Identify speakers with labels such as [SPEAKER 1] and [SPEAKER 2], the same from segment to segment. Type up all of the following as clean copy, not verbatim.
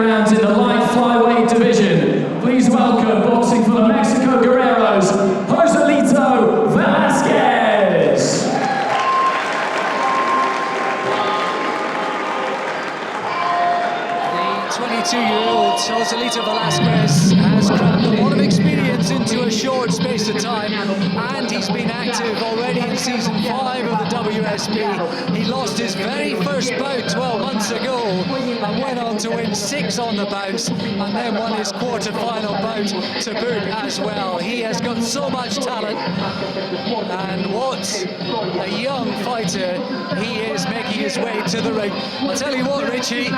[SPEAKER 1] rounds in the light flyweight division. Please welcome, boxing for the Mexico Guerreros, Joselito Velasquez.
[SPEAKER 2] The 22-year-old Joselito Velasquez has crammed a lot of experience into a short space of time, and he's been active already in season 5 of the WSB. He lost his very first bout 12 months ago and went on to win 6 on the bounce, and then won his quarter-final bout to boot as well. He has got so much talent, and what a young fighter he is, making his way to the ring. I'll tell you what, Richie,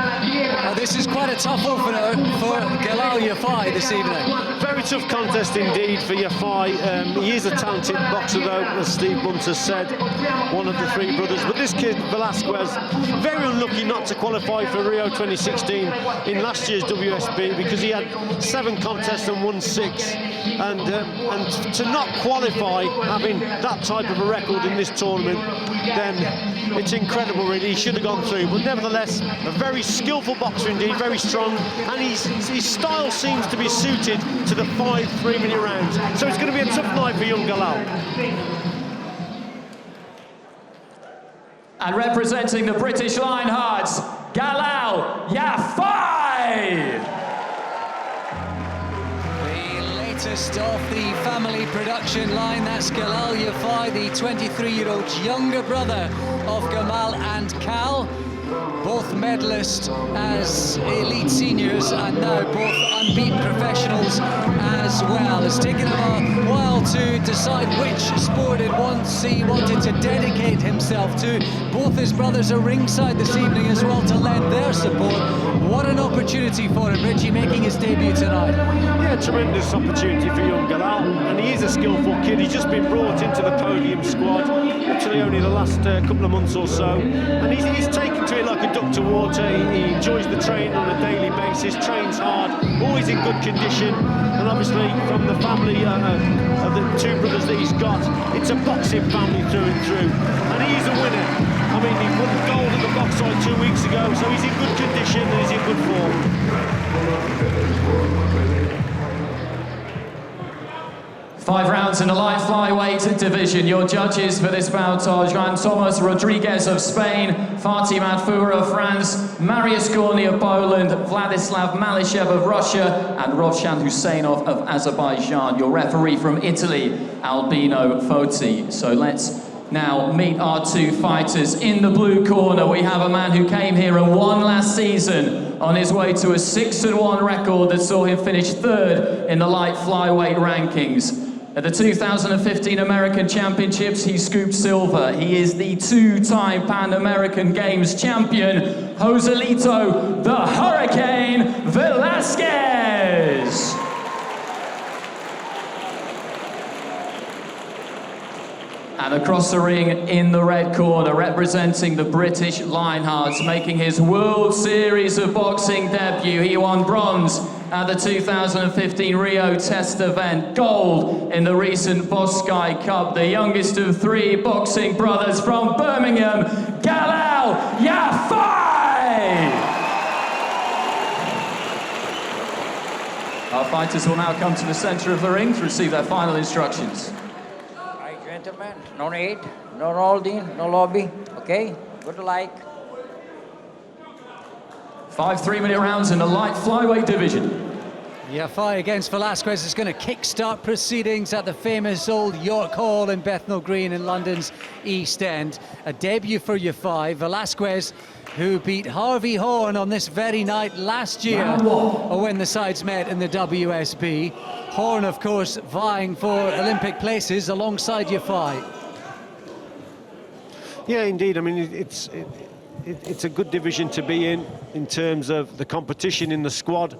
[SPEAKER 2] this is quite a tough opener for Galal Yafai this evening.
[SPEAKER 3] Very tough contest indeed for Yafai. He is a talented boxer though, as Steve Bunter said, one of the 3 brothers. But this kid, Velasquez, very unlucky not to qualify for Rio 2016 in last year's WSB, because he had 7 contests and won 6. And to not qualify, having that type of a record in this tournament, then it's incredible really. He should have gone through, but nevertheless a very skillful boxer indeed, very strong, and his style seems to be suited to the 5 3-minute rounds, so it's going to be a tough night for young Galal.
[SPEAKER 1] And representing the British Lionhearts, Galal Yafai.
[SPEAKER 2] Latest off the family production line, that's Galal Yafai, the 23-year-old younger brother of Gamal and Cal, both medalists as elite seniors and now both unbeaten professionals as well. It's taken him a while to decide which sport he wanted to dedicate himself to. Both his brothers are ringside this evening as well to lend their support. What an opportunity for him, Richie, making his debut tonight.
[SPEAKER 3] Yeah, tremendous opportunity for young Galal, and he is a skillful kid. He's just been brought into the podium squad literally only the last couple of months or so, and he's taken to it like a duck to water. He enjoys the training on a daily basis, trains hard, always in good condition, and obviously from the family of the 2 brothers that he's got, it's a boxing family through and through, and he's a winner. I mean, he won gold at the box side 2 weeks ago, so he's in good condition and he's in good form.
[SPEAKER 1] 5 rounds in the light flyweight division. Your judges for this bout are Juan Thomas Rodriguez of Spain, Fatih Madfour of France, Marius Gorny of Poland, Vladislav Malishev of Russia, and Rovshan Husseinov of Azerbaijan. Your referee from Italy, Albino Foti. So let's now meet our 2 fighters. In the blue corner, we have a man who came here and won last season on his way to a 6-1 record that saw him finish 3rd in the light flyweight rankings. At the 2015 American Championships, he scooped silver. He is the 2-time Pan American Games champion, Joselito the Hurricane Velasquez. And across the ring in the red corner, representing the British Lionhearts, making his World Series of Boxing debut. He won bronze at the 2015 Rio Test event, gold in the recent Boskai Cup, the youngest of 3 boxing brothers from Birmingham, Galal Yafai! Our fighters will now come to the center of the ring to receive their final instructions.
[SPEAKER 4] Gentlemen, no need, no holding, no lobby, okay? Good luck.
[SPEAKER 1] 5 3-minute rounds in the light flyweight division.
[SPEAKER 2] Yafai against Velasquez is going to kickstart proceedings at the famous old York Hall in Bethnal Green in London's East End. A debut for Yafai. Velasquez, who beat Harvey Horn on this very night last year when the sides met in the WSB. Horn, of course, vying for Olympic places alongside Yafai.
[SPEAKER 3] Yeah, indeed. I mean, it's a good division to be in terms of the competition in the squad.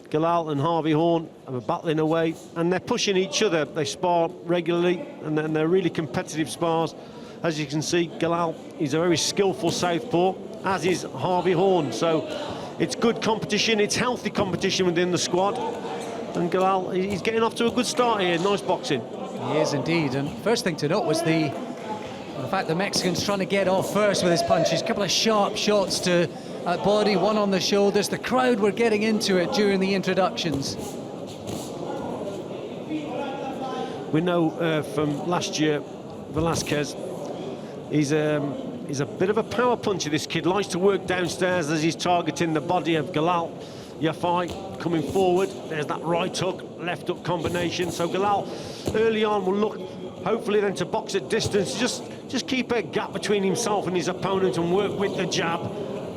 [SPEAKER 3] Galal and Harvey Horn are battling away, and they're pushing each other. They spar regularly, and they're really competitive spars. As you can see, Galal is a very skillful southpaw, as is Harvey Horn. So it's good competition, it's healthy competition within the squad. And Galal, he's getting off to a good start here. Nice boxing.
[SPEAKER 2] He is indeed. And first thing to note was the fact the Mexican's trying to get off first with his punches. A couple of sharp shots to body, one on the shoulders. The crowd were getting into it during the introductions.
[SPEAKER 3] We know from last year, Velasquez, he's a bit of a power puncher, this kid. Likes to work downstairs as he's targeting the body of Galal Yafai coming forward. There's that right hook, left hook combination. So Galal early on will look, hopefully then to box at distance, just keep a gap between himself and his opponent and work with the jab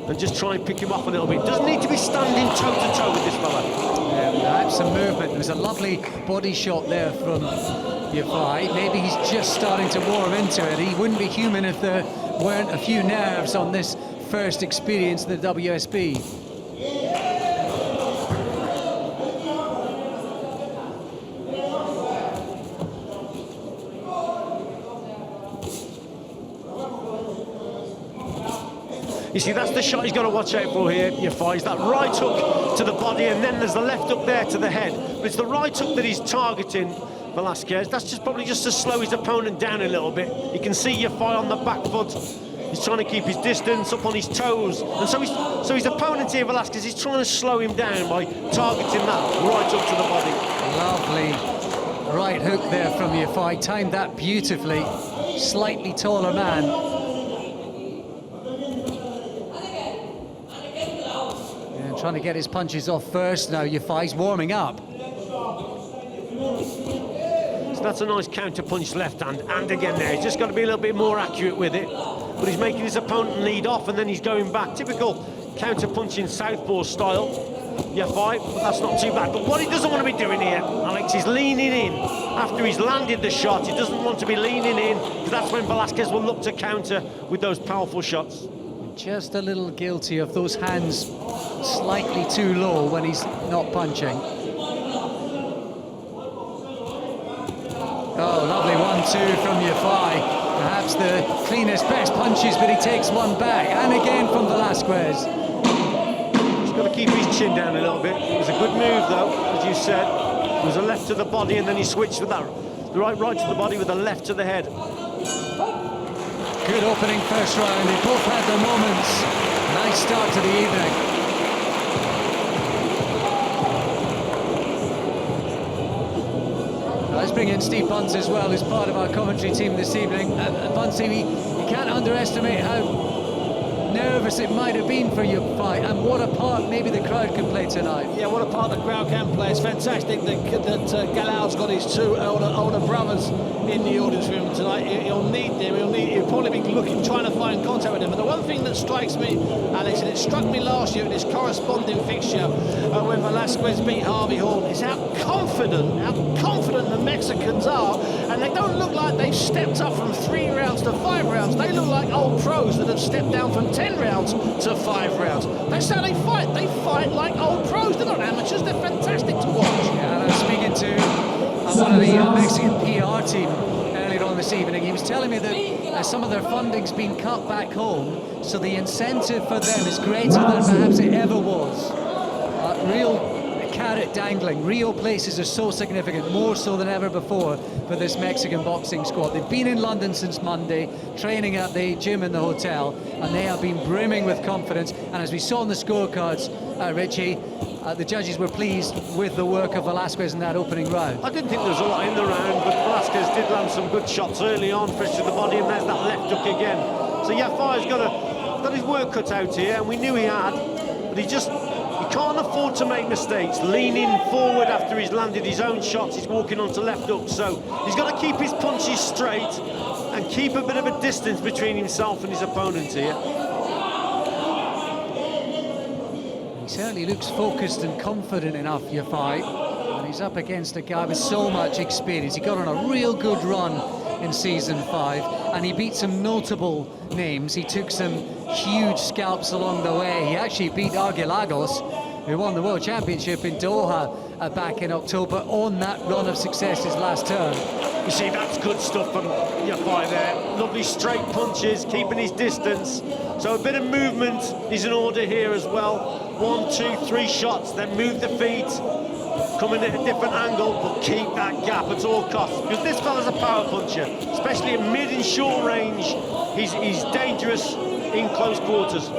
[SPEAKER 3] and just try and pick him off a little bit. Doesn't need to be standing toe-to-toe with this fella.
[SPEAKER 2] Yeah, that's some movement. There was a lovely body shot there from Yafai. Maybe he's just starting to warm into it. He wouldn't be human if there weren't a few nerves on this first experience in the WSB.
[SPEAKER 3] You see, that's the shot he's got to watch out for here, Yafai. Is that right hook to the body, and then there's the left hook there to the head. But it's the right hook that he's targeting, Velasquez. That's probably just to slow his opponent down a little bit. You can see Yafai on the back foot. He's trying to keep his distance, up on his toes. And so his opponent here, Velasquez, is trying to slow him down by targeting that right hook to the body.
[SPEAKER 2] Lovely right hook there from Yafai. Timed that beautifully. Slightly taller man. Trying to get his punches off first. Now Yafai's warming up.
[SPEAKER 3] So that's a nice counter punch left hand, and again there, he's just got to be a little bit more accurate with it. But he's making his opponent lead off, and then he's going back. Typical counter punching southpaw style, Yafai, but that's not too bad. But what he doesn't want to be doing here, Alex, is leaning in. After he's landed the shot, he doesn't want to be leaning in, because that's when Velasquez will look to counter with those powerful shots.
[SPEAKER 2] Just a little guilty of those hands slightly too low when he's not punching. Oh, lovely 1-2 from Yafai. Perhaps the cleanest, best punches, but he takes one back. And again from Velasquez.
[SPEAKER 3] He's got to keep his chin down a little bit. It was a good move, though, as you said. It was a left to the body, and then he switched with that. The right to the body with the left to the head.
[SPEAKER 2] Good opening first round. They both had their moments. Nice start to the evening. Let's bring in Steve Bunce as well, who's part of our commentary team this evening. Bunce, you can't underestimate how nervous it might have been for your fight, and what a part maybe the crowd can play tonight.
[SPEAKER 5] Yeah, what a part the crowd can play. It's fantastic that Galal's got his two older brothers in the audience room tonight. He'll need them. He'll probably be trying to find contact with them. But the one thing that strikes me, Alex, and it struck me last year in this corresponding fixture when Velasquez beat Harvey Horn, is how confident the Mexicans are, and they don't look like they've stepped up from 3 rounds to 5 rounds. They look like old pros that have stepped down from 10 rounds to 5 rounds. That's how they fight. They fight like old pros. They're not amateurs. They're fantastic to watch.
[SPEAKER 2] Yeah, I was speaking to one of the Mexican PR team earlier on this evening. He was telling me that some of their funding's been cut back home, so the incentive for them is greater than perhaps it ever was. Real carrot dangling. Rio places are so significant, more so than ever before for this Mexican boxing squad. They've been in London since Monday, training at the gym in the hotel, and they have been brimming with confidence. And as we saw in the scorecards, Richie, the judges were pleased with the work of Velasquez in that opening round.
[SPEAKER 3] I didn't think there was a lot in the round, but Velasquez did land some good shots early on, fresh to the body, and there's that left hook again. So Yafai's got his work cut out here, and we knew he had, but he can't afford to make mistakes. Leaning forward after he's landed his own shots, he's walking onto left hook, so he's got to keep his punches straight and keep a bit of a distance between himself and his opponent here.
[SPEAKER 2] He certainly looks focused and confident enough, Yafai, and he's up against a guy with so much experience. He got on a real good run in season 5, and he beat some notable names. He took some huge scalps along the way. He actually beat Arguelagos, who won the World Championship in Doha back in October, on that run of success his last term.
[SPEAKER 3] You see, that's good stuff from Yafai there. Lovely straight punches, keeping his distance. So a bit of movement is in order here as well. 1, 2, 3 shots, then move the feet, coming at a different angle, but keep that gap at all costs. Because this fella's a power puncher, especially at mid and short range. He's dangerous in close quarters.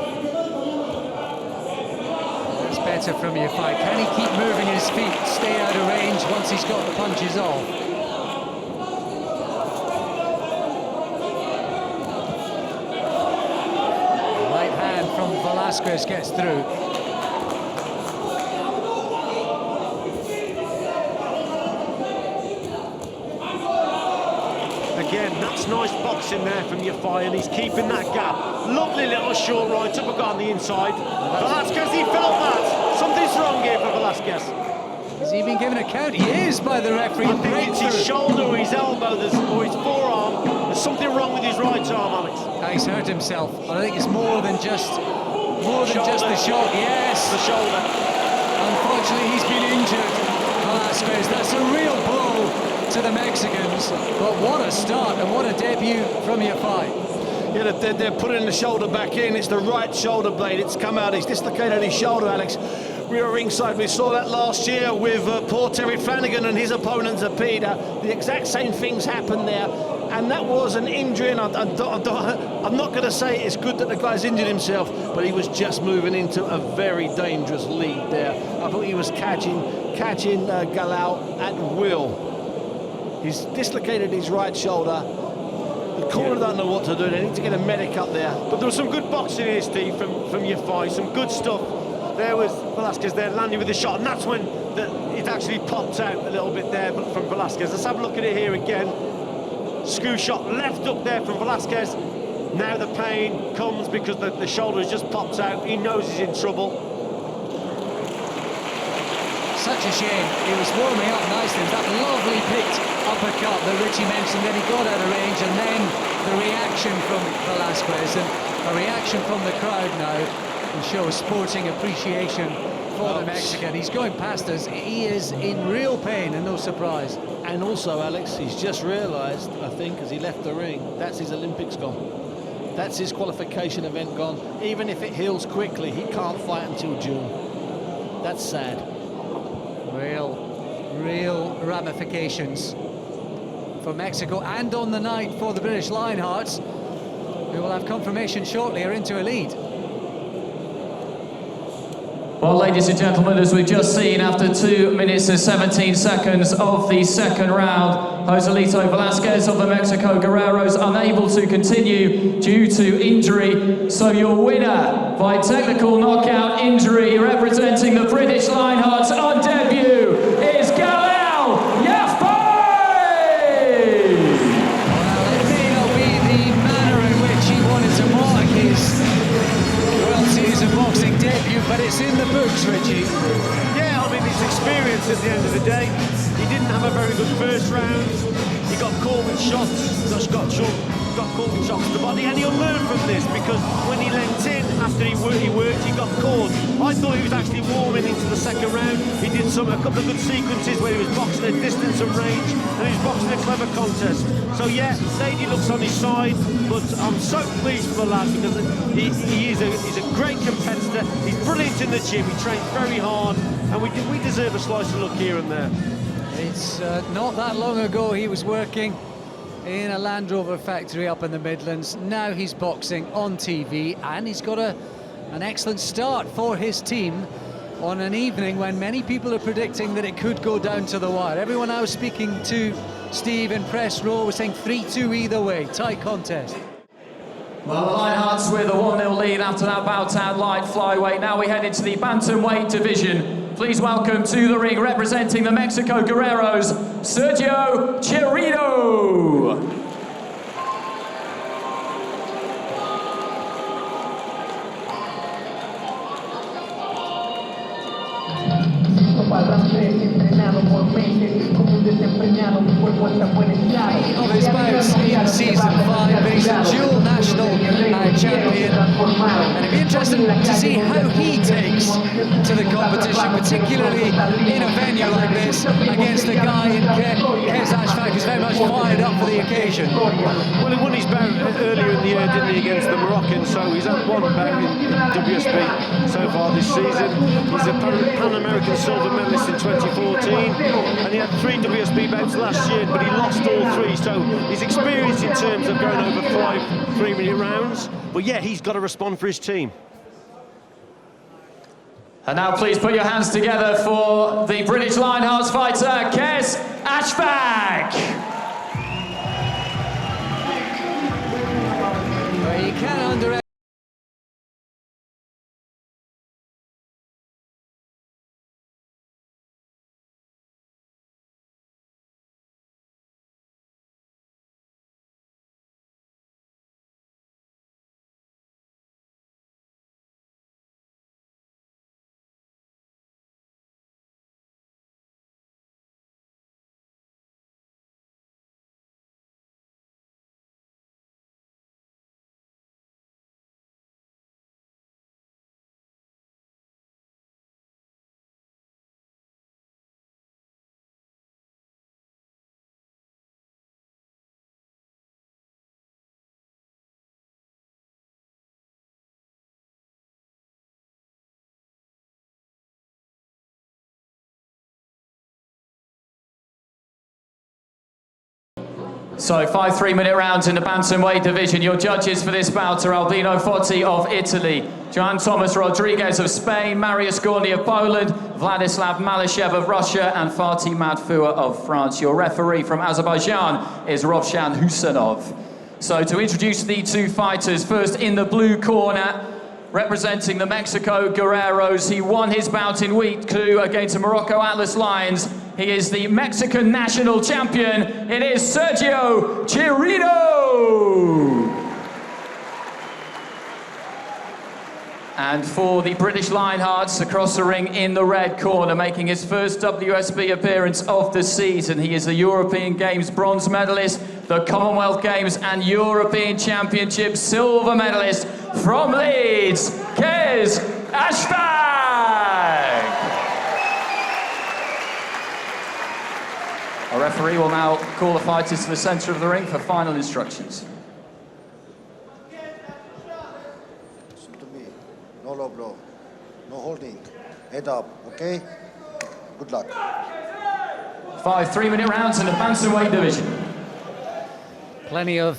[SPEAKER 2] better from your fight. Can he keep moving his feet, stay out of range once he's got the punches off? Right hand from Velasquez gets through.
[SPEAKER 3] Again, that's nice boxing there from Yafai, and he's keeping that gap. Lovely little short right uppercut on the inside. Velasquez, he felt that. Something's wrong here for Velasquez.
[SPEAKER 2] Has he been given a count? He is by the referee.
[SPEAKER 3] I think it's his shoulder or his elbow or his forearm. There's something wrong with his right arm, Alex.
[SPEAKER 2] He's hurt himself. I think it's more than just the shot. Yes,
[SPEAKER 3] the shoulder.
[SPEAKER 2] Unfortunately, he's been injured. Velasquez. That's a real blow to the Mexicans, but what a start and what a debut from Yafai.
[SPEAKER 5] Yeah, they're putting the shoulder back in. It's the right shoulder blade. It's come out. He's dislocated his shoulder, Alex. We were ringside. We saw that last year with poor Terry Flanagan and his opponent Zepeda. The exact same things happened there, and that was an injury. And I'm not going to say it's good that the guy's injured himself, but he was just moving into a very dangerous lead there. I thought he was catching Galal at will. He's dislocated his right shoulder. The corner don't know what to do. They need to get a medic up there.
[SPEAKER 3] But there was some good boxing here, Steve, from Yafai. Some good stuff. There was Velasquez there landing with the shot, and that's when it actually popped out a little bit there from Velasquez. Let's have a look at it here again. Screw shot left up there from Velasquez. Now the pain comes because the shoulder has just popped out. He knows he's in trouble.
[SPEAKER 2] Such a shame. He was warming up nicely. That lovely picked uppercut that Richie mentioned, then he got out of range, and then the reaction from Velasquez and a reaction from the crowd now and shows sporting appreciation for the Mexican. He's going past us. He is in real pain and no surprise.
[SPEAKER 5] And also, Alex, he's just realised, I think, as he left the ring, that's his Olympics gone. That's his qualification event gone. Even if it heals quickly, he can't fight until June. That's sad.
[SPEAKER 2] Real ramifications for Mexico, and on the night for the British Lionhearts, who will have confirmation shortly are into a lead.
[SPEAKER 1] Well, ladies and gentlemen, as we've just seen, after 2 minutes and 17 seconds of the second round, Joselito Velasquez of the Mexico Guerreros unable to continue due to injury. So your winner by technical knockout injury, representing the British Lionhearts on debut, is Galal Yafai!
[SPEAKER 2] Well, it may not be the manner in which he wanted to mark his World Series of Boxing debut, but it's in the books, Richie.
[SPEAKER 3] Yeah, I mean, it's experience at the end of the day. He didn't have a very good first round. He got caught with shots, got caught with shots to the body, and he'll learn from this, because when he leant in after he worked, he got caught. I thought he was actually warming into the second round. He did a couple of good sequences where he was boxing at distance and range, and he was boxing a clever contest. So yeah, Lady looks on his side, but I'm so pleased for the lad, because he's a great competitor. He's brilliant in the gym. He trains very hard, and we deserve a slice of luck here and there.
[SPEAKER 2] It's not that long ago he was working in a Land Rover factory up in the Midlands. Now he's boxing on TV, and he's got an excellent start for his team on an evening when many people are predicting that it could go down to the wire. Everyone I was speaking to, Steve, in press row, was saying 3-2 either way, tight contest.
[SPEAKER 1] Well, the Lionhearts with a 1-0 lead after that bout at light flyweight. Now we head into the bantamweight division. Please welcome to the ring, representing the Mexico Guerreros, Sergio Chirino.
[SPEAKER 2] Of his bouts in season 5, but he's a dual national champion, and it'd be interesting to see how he takes to the competition, particularly in a venue like this against a guy in Kes Ashfaq who's very much fired up for the occasion.
[SPEAKER 3] Well, he won his bout earlier in the year, didn't he, against the Moroccans, so he's had one bout in WSB so far this season. He's a Pan American silver medalist in 2014, and he had 3 WSB bouts last year, but he lost all 3, so he's experienced in terms of going over 5 3-minute rounds. But yeah, he's got to respond for his team.
[SPEAKER 1] And now please put your hands together for the British Lionhearts fighter, Kes Ashfaq.
[SPEAKER 2] Well, you can't underestimate.
[SPEAKER 1] So 5 3-minute rounds in the bantamweight division. Your judges for this bout are Albino Fotti of Italy, Joan Thomas Rodriguez of Spain, Marius Gorny of Poland, Vladislav Malyshev of Russia, and Fatih Madfour of France. Your referee from Azerbaijan is Rovshan Husanov. So to introduce the two fighters, first in the blue corner, representing the Mexico Guerreros, he won his bout in week 2 against the Morocco Atlas Lions. He is the Mexican national champion. It is Sergio Chirino. And for the British Lionhearts, across the ring in the red corner, making his first WSB appearance of the season, he is the European Games bronze medalist, the Commonwealth Games and European Championship silver medalist from Leeds, Kes Ashfaq. Our referee will now call the fighters to the centre of the ring for final instructions.
[SPEAKER 6] Listen to me. No low blow. No holding. Head up, okay? Good luck.
[SPEAKER 1] 5 3-minute rounds in the bantamweight division.
[SPEAKER 2] Plenty of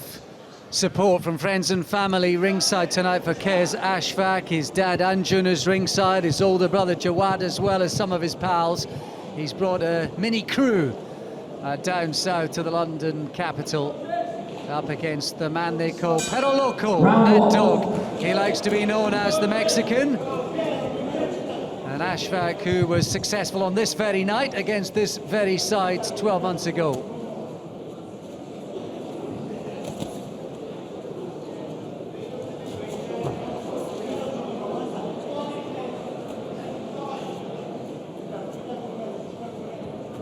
[SPEAKER 2] support from friends and family ringside tonight for Kes Ashfaq. His dad Anjun is ringside, his older brother Jawad, as well as some of his pals. He's brought a mini crew down south to the London capital, up against the man they call Perro Loco, Mad Dog. He likes to be known as the Mexican. And Ashfaq, who was successful on this very night against this very side 12 months ago.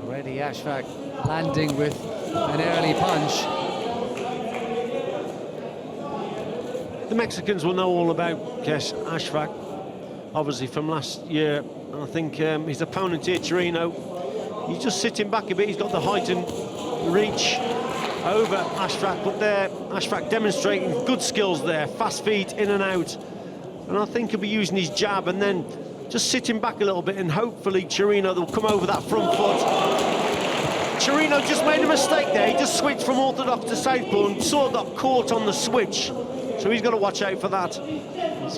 [SPEAKER 2] Already Ashfaq landing with an early punch.
[SPEAKER 3] The Mexicans will know all about Kes Ashfaq, obviously from last year. And I think his opponent here, Chirino, he's just sitting back a bit. He's got the height and reach over Ashfaq, but there, Ashfaq demonstrating good skills there, fast feet in and out. And I think he'll be using his jab and then just sitting back a little bit, and hopefully Chirino will come over that front foot. Chirino just made a mistake there. He just switched from orthodox to southpaw and sort of got caught on the switch. So he's got to watch out for that.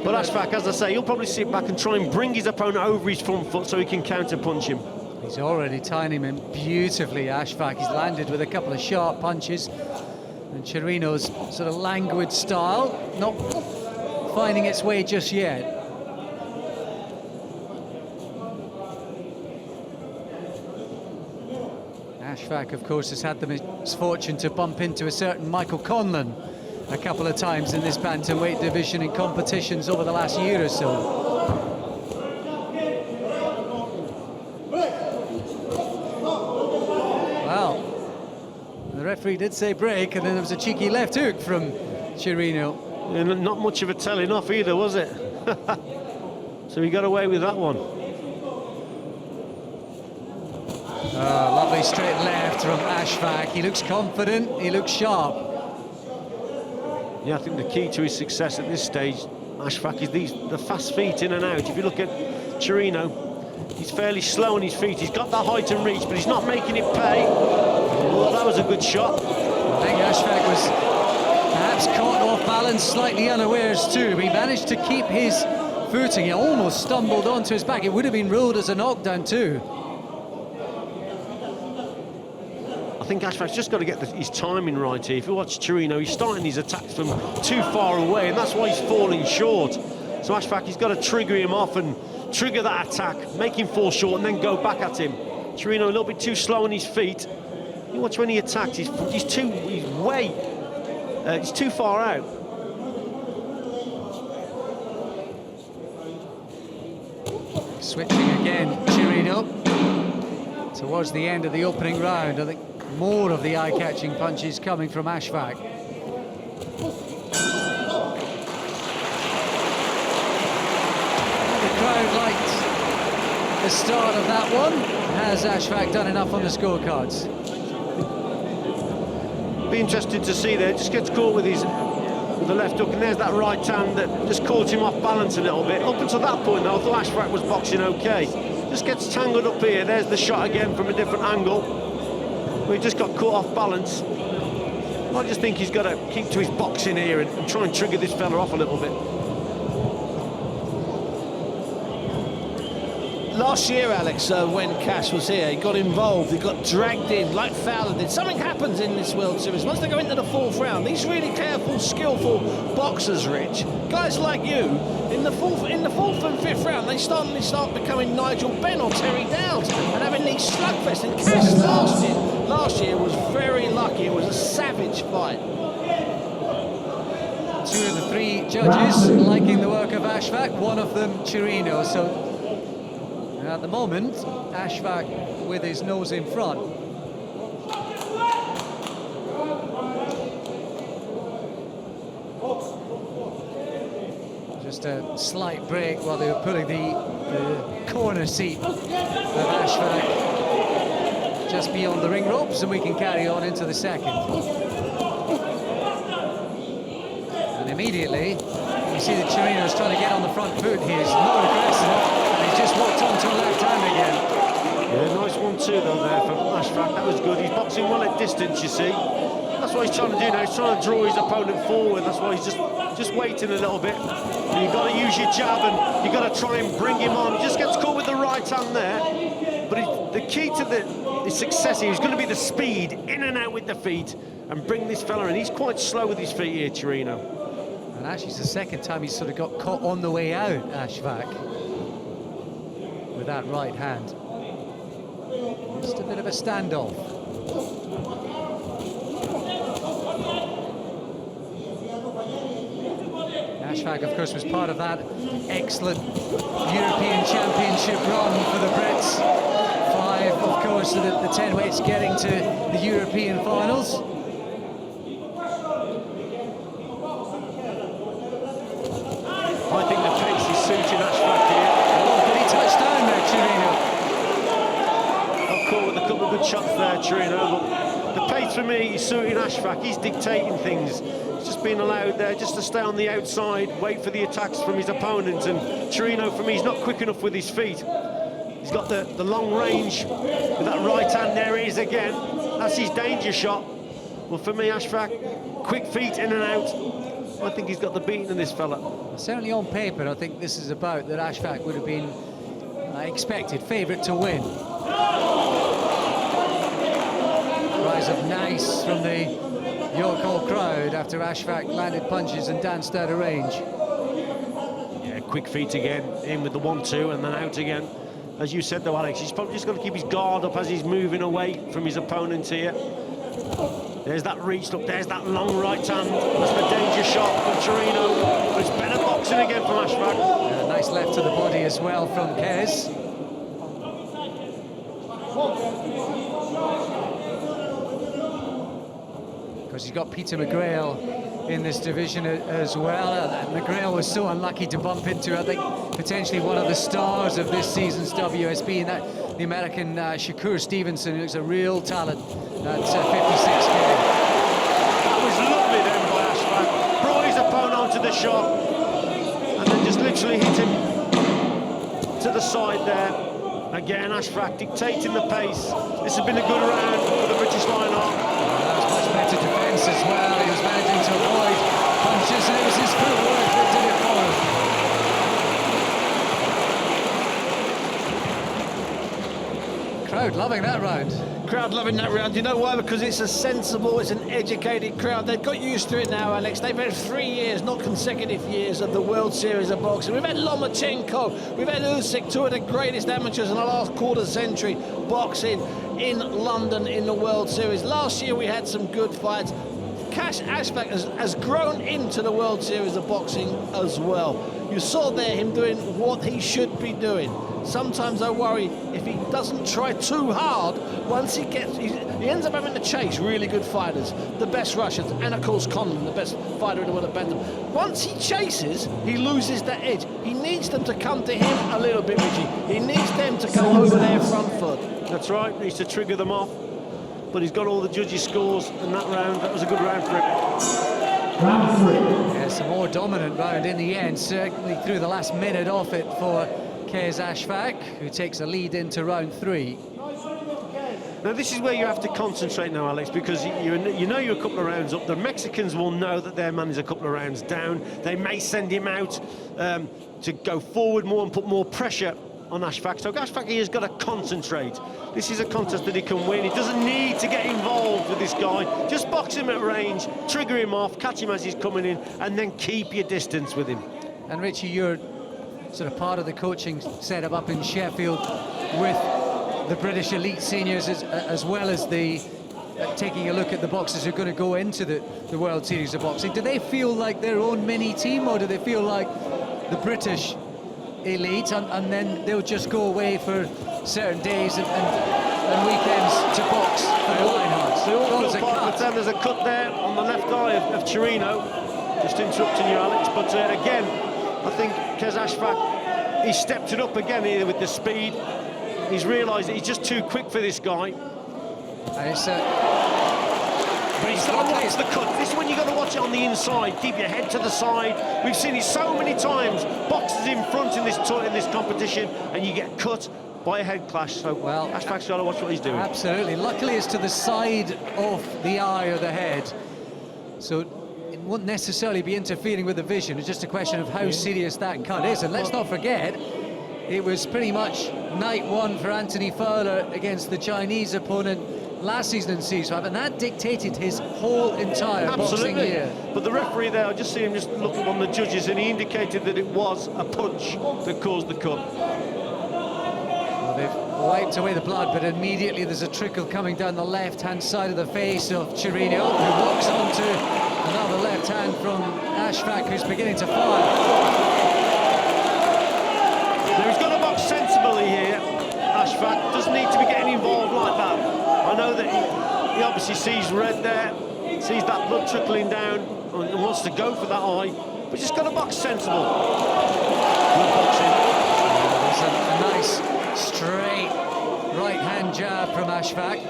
[SPEAKER 3] But Ashfaq, as I say, he'll probably sit back and try and bring his opponent over his front foot so he can counter-punch him.
[SPEAKER 2] He's already timing him beautifully, Ashfaq. He's landed with a couple of sharp punches. And Chirino's sort of languid style, not finding its way just yet. Ashfaq, of course, has had the misfortune to bump into a certain Michael Conlon a couple of times in this bantamweight division in competitions over the last year or so. Well, the referee did say break, and then there was a cheeky left hook from Chirino.
[SPEAKER 3] And not much of a telling off either, was it? So he got away with that one.
[SPEAKER 2] Lovely straight left from Ashfaq. He looks confident, he looks sharp.
[SPEAKER 3] Yeah, I think the key to his success at this stage, Ashfaq, is the fast feet in and out. If you look at Chirino, he's fairly slow on his feet. He's got that height and reach, but he's not making it pay. Oh, that was a good shot.
[SPEAKER 2] I think Ashfaq was perhaps caught off balance, slightly unawares too. He managed to keep his footing. He almost stumbled onto his back. It would have been ruled as a knockdown too.
[SPEAKER 3] I think Ashfaq's just got to get his timing right here. If you watch Chirino, he's starting these attacks from too far away, and that's why he's falling short. So Ashfaq, he's got to trigger him off and trigger that attack, make him fall short, and then go back at him. Chirino a little bit too slow on his feet. You watch when he attacks, he's too far out.
[SPEAKER 2] Switching again, Chirino. Towards the end of the opening round, I think more of the eye-catching punches coming from Ashfaq. The crowd liked the start of that one. Has Ashfaq done enough on the scorecards?
[SPEAKER 3] Be interested to see there. Just gets caught with the left hook, and there's that right hand that just caught him off balance a little bit. Up until that point, though, I thought Ashfaq was boxing okay. Just gets tangled up here. There's the shot again from a different angle. He just got caught off balance. I just think he's got to keep to his boxing here and try and trigger this fella off a little bit.
[SPEAKER 5] Last year, Alex, when Cash was here, he got involved, he got dragged in, like Fowler did. Something happens in this World Series. Once they go into the fourth round, these really careful, skillful boxers, Rich, guys like you, in the fourth and fifth round, they suddenly start becoming Nigel Benn or Terry Dowds and having these slugfests. And Cash last year was very lucky. It was a savage fight.
[SPEAKER 2] 2 of the 3 judges liking the work of Ashfaq, one of them Chirino. So at the moment, Ashfaq with his nose in front. Just a slight break while they were pulling the corner seat of Ashfaq just beyond the ring ropes, and we can carry on into the second. And immediately, you see that Chirino's trying to get on the front foot. He is more aggressive. He's just walked onto a left hand again.
[SPEAKER 3] Yeah, nice 1-2 though there from Ashfaq. That was good. He's boxing well at distance, you see. That's what he's trying to do now. He's trying to draw his opponent forward. That's why he's just waiting a little bit. And you've got to use your jab, and you've got to try and bring him on. He just gets caught with the right hand there. But the key to the success here is going to be the speed, in and out with the feet, and bring this fella in. He's quite slow with his feet here, Chirino.
[SPEAKER 2] And actually, it's the second time he's sort of got caught on the way out, Ashfaq, with that right hand. Just a bit of a standoff. Ashfaq, of course, was part of that excellent European Championship run for the Brits. 5, of course, of the 10 weights getting to the European finals.
[SPEAKER 3] I think the pace is suiting Ashfaq here.
[SPEAKER 2] Oh, but he touched down there, Chirino.
[SPEAKER 3] Got caught with a couple of good shots there, Chirino. But the pace for me is suiting Ashfaq. He's dictating things. He's just being allowed there just to stay on the outside, wait for the attacks from his opponent. And Chirino, for me, is not quick enough with his feet. He's got the long range with that right hand. There it is again. That's his danger shot. Well, for me, Ashfaq, quick feet in and out. I think he's got the beating of this fella.
[SPEAKER 2] Certainly on paper, I think this is a bout that Ashfaq would have been expected favourite to win. Rise of nice from the York Hall crowd after Ashfaq landed punches and danced out of range.
[SPEAKER 3] Yeah, quick feet again, in with the 1-2 and then out again. As you said though, Alex, he's probably just got to keep his guard up as he's moving away from his opponent here. There's that reach, look, there's that long right hand. That's the danger shot from Chirino. But it's better boxing again from Ashfaq.
[SPEAKER 2] Yeah, nice left to the body as well from Kez. Because he's got Peter McGrail in this division as well. McGrail was so unlucky to bump into, I think, potentially one of the stars of this season's WSB, and that the American Shakur Stevenson, who's a real talent at 56 k.
[SPEAKER 3] That was lovely then by Ashfaq. Brought his opponent onto the shot and then just literally hit him to the side there. Again, Ashfaq dictating the pace. This has been a good round for the British lineup.
[SPEAKER 2] That was much better defence as well. He was managing to avoid punches, and it was his footwork that did it for him. crowd loving that round.
[SPEAKER 5] Crowd loving that round. You know why? Because it's a sensible, it's an educated crowd. They've got used to it now, Alex. They've had 3 years, not consecutive years, of the World Series of Boxing. We've had Lomachenko, we've had Usyk, two of the greatest amateurs in the last quarter century boxing in London in the World Series. Last year we had some good fights. Cash Ashfaq has grown into the World Series of Boxing as well. You saw there him doing what he should be doing. Sometimes I worry if he doesn't try too hard, once he ends up having to chase really good fighters, the best Russians, and of course Conlon, the best fighter in the world of bantam. Once he chases, he loses that edge. He needs them to come to him a little bit, Richie. He needs them to come over their front foot.
[SPEAKER 3] That's right, he needs to trigger them off. But he's got all the judges' scores in that round. That was a good round for him.
[SPEAKER 1] Round 3.
[SPEAKER 2] Yes, a more dominant round in the end, certainly through the last minute of it for Kez Ashfaq, who takes a lead into round 3.
[SPEAKER 3] Now this is where you have to concentrate now, Alex, because you know you're a couple of rounds up. The Mexicans will know that their man is a couple of rounds down. They may send him out to go forward more and put more pressure on Ashfaq. So Ashfaq has got to concentrate. This is a contest that he can win. He doesn't need to get involved with this guy. Just box him at range, trigger him off, catch him as he's coming in, and then keep your distance with him.
[SPEAKER 2] And Richie, you're sort of part of the coaching setup up in Sheffield with the British elite seniors as well as the taking a look at the boxers who are going to go into the World Series of Boxing. Do they feel like their own mini team, or do they feel like the British elite and then they'll just go away for certain days and weekends to box for the Lionhearts?
[SPEAKER 3] They all feel part of the time. There's a cut there on the left eye of Chirino. Just interrupting you, Alex, but again, I think Kez Ashfaq, he stepped it up again here with the speed. He's realised that he's just too quick for this guy.
[SPEAKER 2] And it's,
[SPEAKER 3] but he's got to watch the cut. This is when you've got to watch it on the inside. Keep your head to the side. We've seen it so many times. Boxers in front in this competition, and you get cut by a head clash. So
[SPEAKER 2] well,
[SPEAKER 3] Ashfaq's got to watch what he's doing.
[SPEAKER 2] Absolutely. Luckily, it's to the side of the eye or the head, so it won't necessarily be interfering with the vision. It's just a question of how serious that cut is. And let's not forget, it was pretty much night one for Anthony Fowler against the Chinese opponent last season in Series 5, and that dictated his whole entire boxing year.
[SPEAKER 3] But the referee there, I just see him just look at one of the judges, and he indicated that it was a punch that caused the cut.
[SPEAKER 2] Well, they've wiped away the blood, but immediately there's a trickle coming down the left-hand side of the face of Chirino, who walks onto another left hand from Ashfaq, who's beginning to fire.
[SPEAKER 3] Now he's got to box sensibly here. Ashfaq doesn't need to be getting involved like that. I know that he obviously sees red there, sees that blood trickling down, and wants to go for that eye, but just got to box sensible. Good boxing.
[SPEAKER 2] There's a nice, straight right-hand jab from Ashfaq,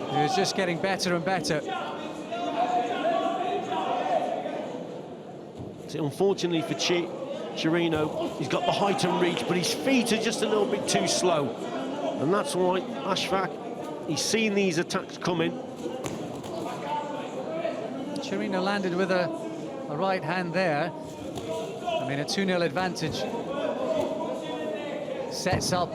[SPEAKER 2] who's just getting better and better.
[SPEAKER 3] So unfortunately for Chirino, he's got the height and reach, but his feet are just a little bit too slow. And that's why Ashfaq, he's seen these attacks coming.
[SPEAKER 2] Chirino landed with a right hand there. I mean, a 2-0 advantage sets up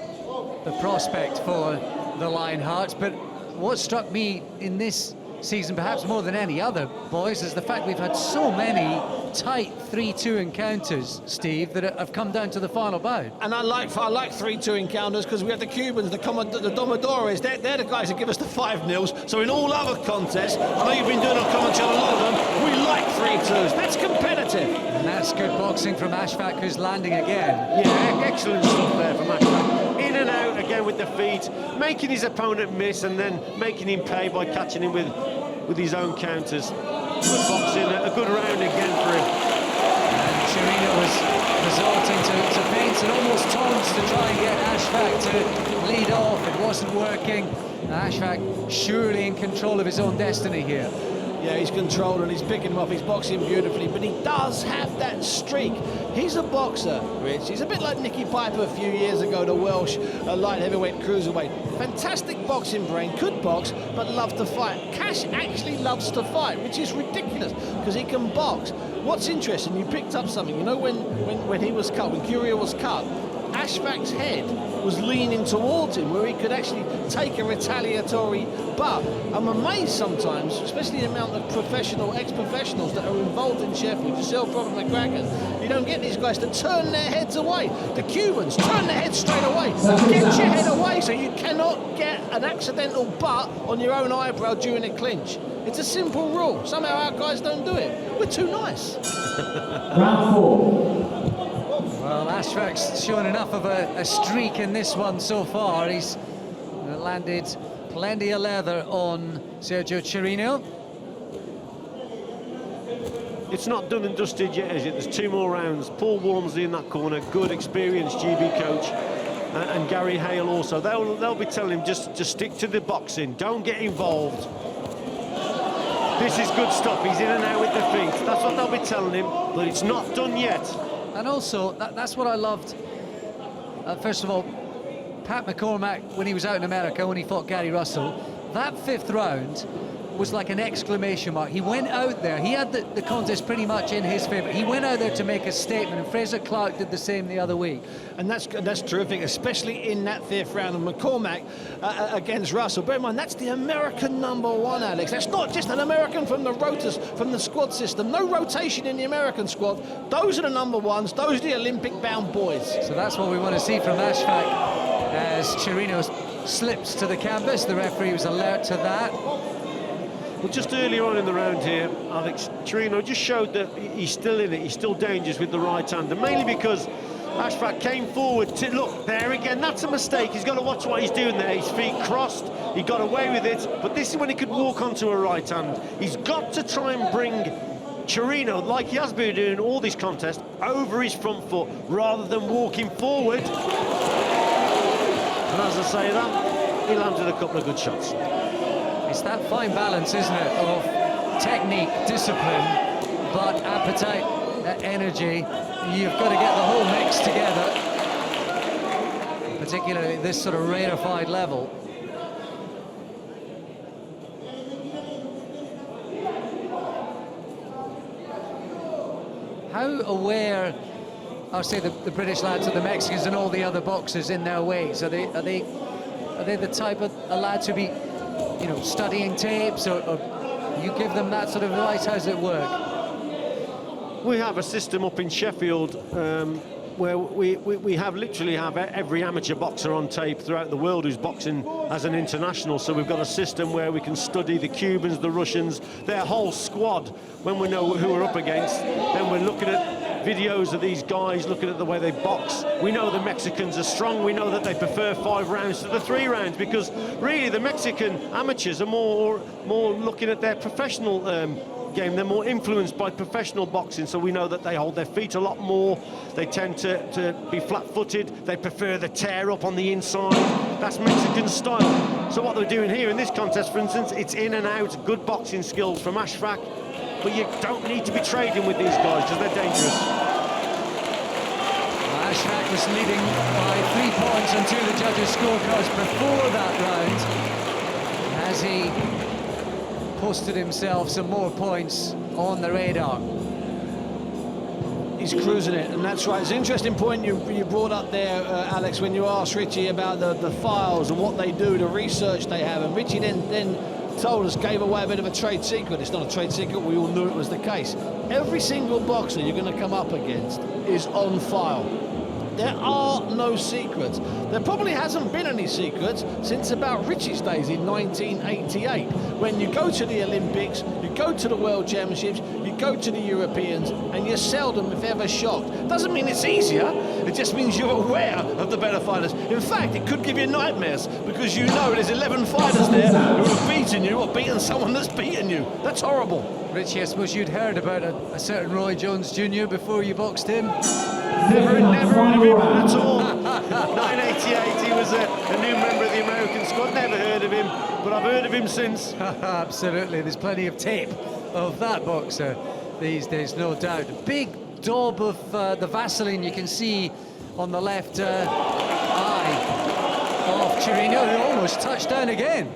[SPEAKER 2] the prospect for the Lionhearts. But what struck me in this season, perhaps more than any other, boys, is the fact we've had so many tight 3-2 encounters, Steve, that have come down to the final bout.
[SPEAKER 5] And I like 3-2 encounters because we have the Cubans, the Domodores, they're the guys that give us the 5-0s. So in all other contests, I know you've been doing a commentary on a lot of them, we like 3-2s. That's competitive.
[SPEAKER 2] And that's good boxing from Ashfaq, who's landing again.
[SPEAKER 3] Yeah, excellent stuff there from Ashfaq. In and out again with the feet, making his opponent miss and then making him pay by catching him with his own counters. Good boxing, a good round again for him.
[SPEAKER 2] And Chirino was resorting to feints and almost taunts to try and get Ashfaq to lead off. It wasn't working. Ashfaq surely in control of his own destiny here.
[SPEAKER 5] Yeah, he's controlled and he's picking him off, he's boxing beautifully, but he does have that streak. He's a boxer, Rich. He's a bit like Nicky Piper a few years ago, the Welsh light heavyweight cruiserweight. Fantastic boxing brain, could box, but loved to fight. Cash actually loves to fight, which is ridiculous, because he can box. What's interesting, you picked up something, you know when he was cut, when Curio was cut, Ashfaq's head that was leaning towards him, where he could actually take a retaliatory. But I'm amazed sometimes, especially the amount of ex-professionals that are involved in Sheffield. You see Robert McGregor, you don't get these guys to turn their heads away. The Cubans turn their heads straight away. Get your head away so you cannot get an accidental butt on your own eyebrow during a clinch. It's a simple rule. Somehow our guys don't do it. We're too nice.
[SPEAKER 1] Round 4.
[SPEAKER 2] Well, Ashfaq's shown enough of a streak in this one so far. He's landed plenty of leather on Sergio Chirino.
[SPEAKER 3] It's not done and dusted yet, is it? There's 2 more rounds. Paul Walmsley in that corner, good, experienced GB coach, and Gary Hale also. They'll be telling him just stick to the boxing, don't get involved. This is good stuff. He's in and out with the feet. That's what they'll be telling him, but it's not done yet.
[SPEAKER 2] And also, that's what I loved. First of all, Pat McCormack, when he was out in America, when he fought Gary Russell, that 5th round was like an exclamation mark. He went out there, he had the contest pretty much in his favour. He went out there to make a statement, and Fraser Clark did the same the other week.
[SPEAKER 5] And that's terrific, especially in that 5th round of McCormack against Russell. Bear in mind, that's the American #1, Alex. That's not just an American from the rotors, from the squad system. No rotation in the American squad. Those are the #1s. Those are the Olympic-bound boys.
[SPEAKER 2] So that's what we want to see from Ashfaq as Chirino slips to the canvas. The referee was alert to that.
[SPEAKER 3] Well, just earlier on in the round here, Alex, Chirino just showed that he's still in it, he's still dangerous with the right hand, and mainly because Ashfaq came forward to, look, there again, that's a mistake. He's got to watch what he's doing there. His feet crossed, he got away with it, but this is when he could walk onto a right hand. He's got to try and bring Chirino, like he has been doing all these contests, over his front foot, rather than walking forward. And as I say that, he landed a couple of good shots.
[SPEAKER 2] It's that fine balance, isn't it, of technique, discipline, but appetite, energy. You've got to get the whole mix together, particularly at this sort of rarefied level. How aware are, say, the British lads of the Mexicans and all the other boxers in their ways? Are they the type of lads who be, you know, studying tapes, or you give them that sort of advice? How does it work?
[SPEAKER 3] We have a system up in Sheffield where we literally have every amateur boxer on tape throughout the world who's boxing as an international. So we've got a system where we can study the Cubans, the Russians, their whole squad. When we know who we're up against, then we're looking at videos of these guys, looking at the way they box. We know the Mexicans are strong. We know that they prefer 5 rounds to the 3 rounds, because really the Mexican amateurs are more looking at their professional game. They're more influenced by professional boxing, so we know that they hold their feet a lot more. They tend to be flat-footed. They prefer the tear up on the inside. That's Mexican style. So what they're doing here in this contest, for instance, it's in and out, good boxing skills from Ashfaq, but you don't need to be trading with these guys because they're dangerous.
[SPEAKER 2] Ashfaq was leading by 3 points on 2 of the judges' scorecards before that round, as he posted himself some more points on the radar.
[SPEAKER 5] He's cruising it, and that's right. It's an interesting point you brought up there, Alex, when you asked Richie about the files and what they do, the research they have, and Richie then told us, gave away a bit of a trade secret. It's not a trade secret, we all knew it was the case. Every single boxer you're going to come up against is on file. There are no secrets. There probably hasn't been any secrets since about Richie's days in 1988, when you go to the Olympics, you go to the World Championships, you go to the Europeans, and you're seldom, if ever, shocked. Doesn't mean it's easier, it just means you're aware of the better fighters. In fact, it could give you nightmares, because you know there's 11 fighters there who have beaten you or beaten someone that's beaten you. That's horrible.
[SPEAKER 2] Richie, I suppose you'd heard about a certain Roy Jones Jr. before you boxed him?
[SPEAKER 3] Never heard of him at all. 1988, he was a new member of the American squad. Never heard of him, but I've heard of him since.
[SPEAKER 2] Absolutely, there's plenty of tape of that boxer these days, no doubt. A big daub of the Vaseline you can see on the left eye of Chirino, who almost touched down again.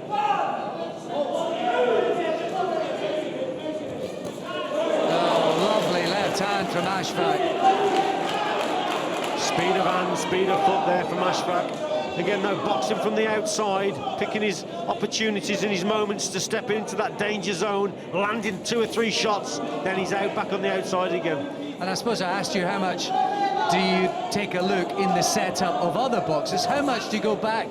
[SPEAKER 2] Oh, lovely left hand from Ashfaq.
[SPEAKER 3] Speed of hand, speed of foot there from Ashfaq. Again, no boxing from the outside, picking his opportunities and his moments to step into that danger zone, landing 2 or 3 shots, then he's out back on the outside again.
[SPEAKER 2] And I suppose I asked you, how much do you take a look in the setup of other boxers? How much do you go back,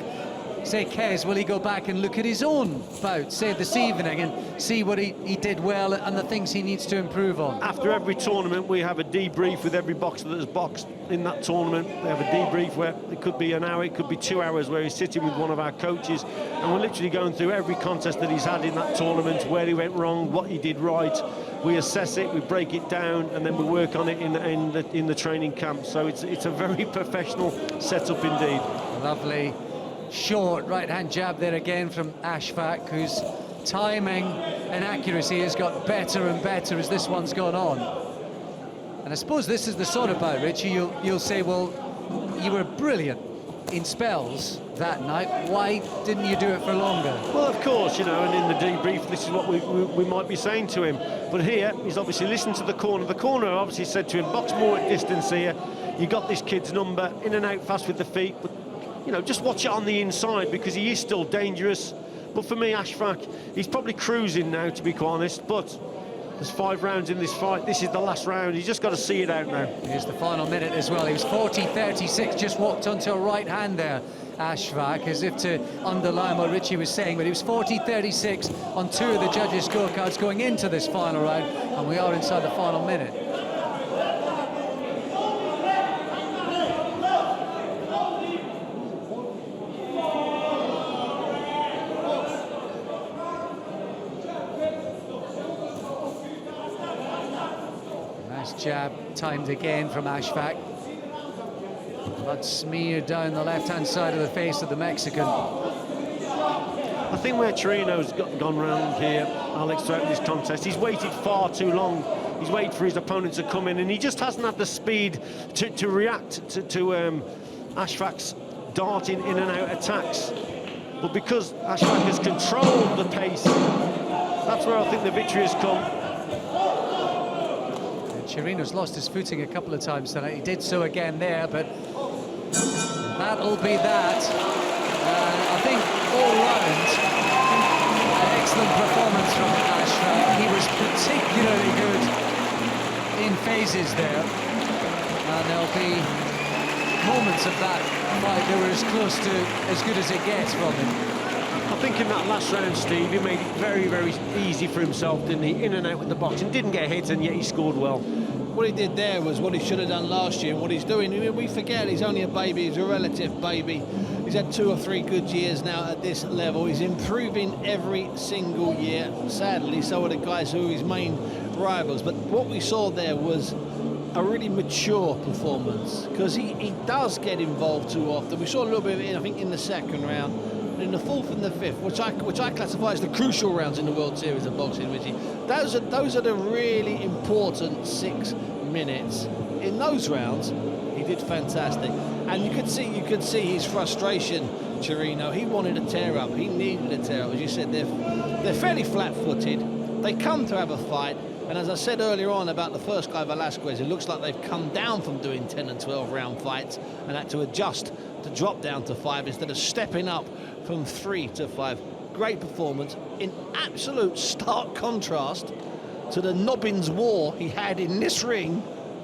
[SPEAKER 2] say Kez, will he go back and look at his own bout, say this evening, and see what he did well and the things he needs to improve on?
[SPEAKER 3] After every tournament, we have a debrief with every boxer that has boxed in that tournament. They have a debrief where it could be an hour, it could be 2 hours, where he's sitting with one of our coaches, and we're literally going through every contest that he's had in that tournament, where he went wrong, what he did right. We assess it, we break it down, and then we work on it in the training camp. So it's a very professional setup indeed.
[SPEAKER 2] Lovely short right-hand jab there again from Ashfaq, whose timing and accuracy has got better and better as this one's gone on. And I suppose this is the sort of bout, Richie, you'll say, well, you were brilliant in spells that night, why didn't you do it for longer?
[SPEAKER 3] Well, of course, you know, and in the debrief, this is what we might be saying to him. But here, he's obviously listened to the corner. The corner obviously said to him, box more at distance here. You got this kid's number, in and out fast with the feet, but, you know, just watch it on the inside, because he is still dangerous. But for me, Ashfaq, he's probably cruising now, to be quite honest, but there's 5 rounds in this fight. This is the last round. He's just got to see it out now.
[SPEAKER 2] Here's the final minute as well. He was 40-36, just walked onto a right hand there, Ashfaq, as if to underline what Richie was saying, but he was 40-36 on 2 of the judges' scorecards going into this final round, and we are inside the final minute. Jab timed again from Ashfaq. Blood smeared down the left-hand side of the face of the Mexican.
[SPEAKER 3] I think where Chirino's gone round here, Alex, throughout this contest, he's waited far too long. He's waited for his opponent to come in, and he just hasn't had the speed to react to Ashfaq's darting in and out attacks. But because Ashfaq has controlled the pace, that's where I think the victory has come.
[SPEAKER 2] Chirino's lost his footing a couple of times tonight. He did so again there, but that'll be that. I think all round, an excellent performance from Ashfaq. He was particularly good in phases there, and there'll be moments of that fight that were as close to as good as it gets from him.
[SPEAKER 3] I think in that last round, Steve, he made it very, very easy for himself, didn't he? In and out with the boxing, didn't get hit, and yet he scored well.
[SPEAKER 5] What he did there was what he should have done last year, and what he's doing. We forget he's only a baby, he's a relative baby. He's had 2 or 3 good years now at this level. He's improving every single year. Sadly, so are the guys who are his main rivals. But what we saw there was a really mature performance, because he does get involved too often. We saw a little bit of it, I think, in the second round. In the 4th and the 5th, which I classify as the crucial rounds in the World Series of Boxing, Richie. Those are the really important 6 minutes. In those rounds, he did fantastic, and you could see his frustration. Chirino, he wanted a tear up, he needed a tear up. As you said, they're fairly flat-footed. They come to have a fight, and as I said earlier on about the first guy, Velasquez, it looks like they've come down from doing 10 and 12 round fights and had to adjust to drop down to 5 instead of stepping up from 3 to 5. Great performance in absolute stark contrast to the Nobbins war he had in this ring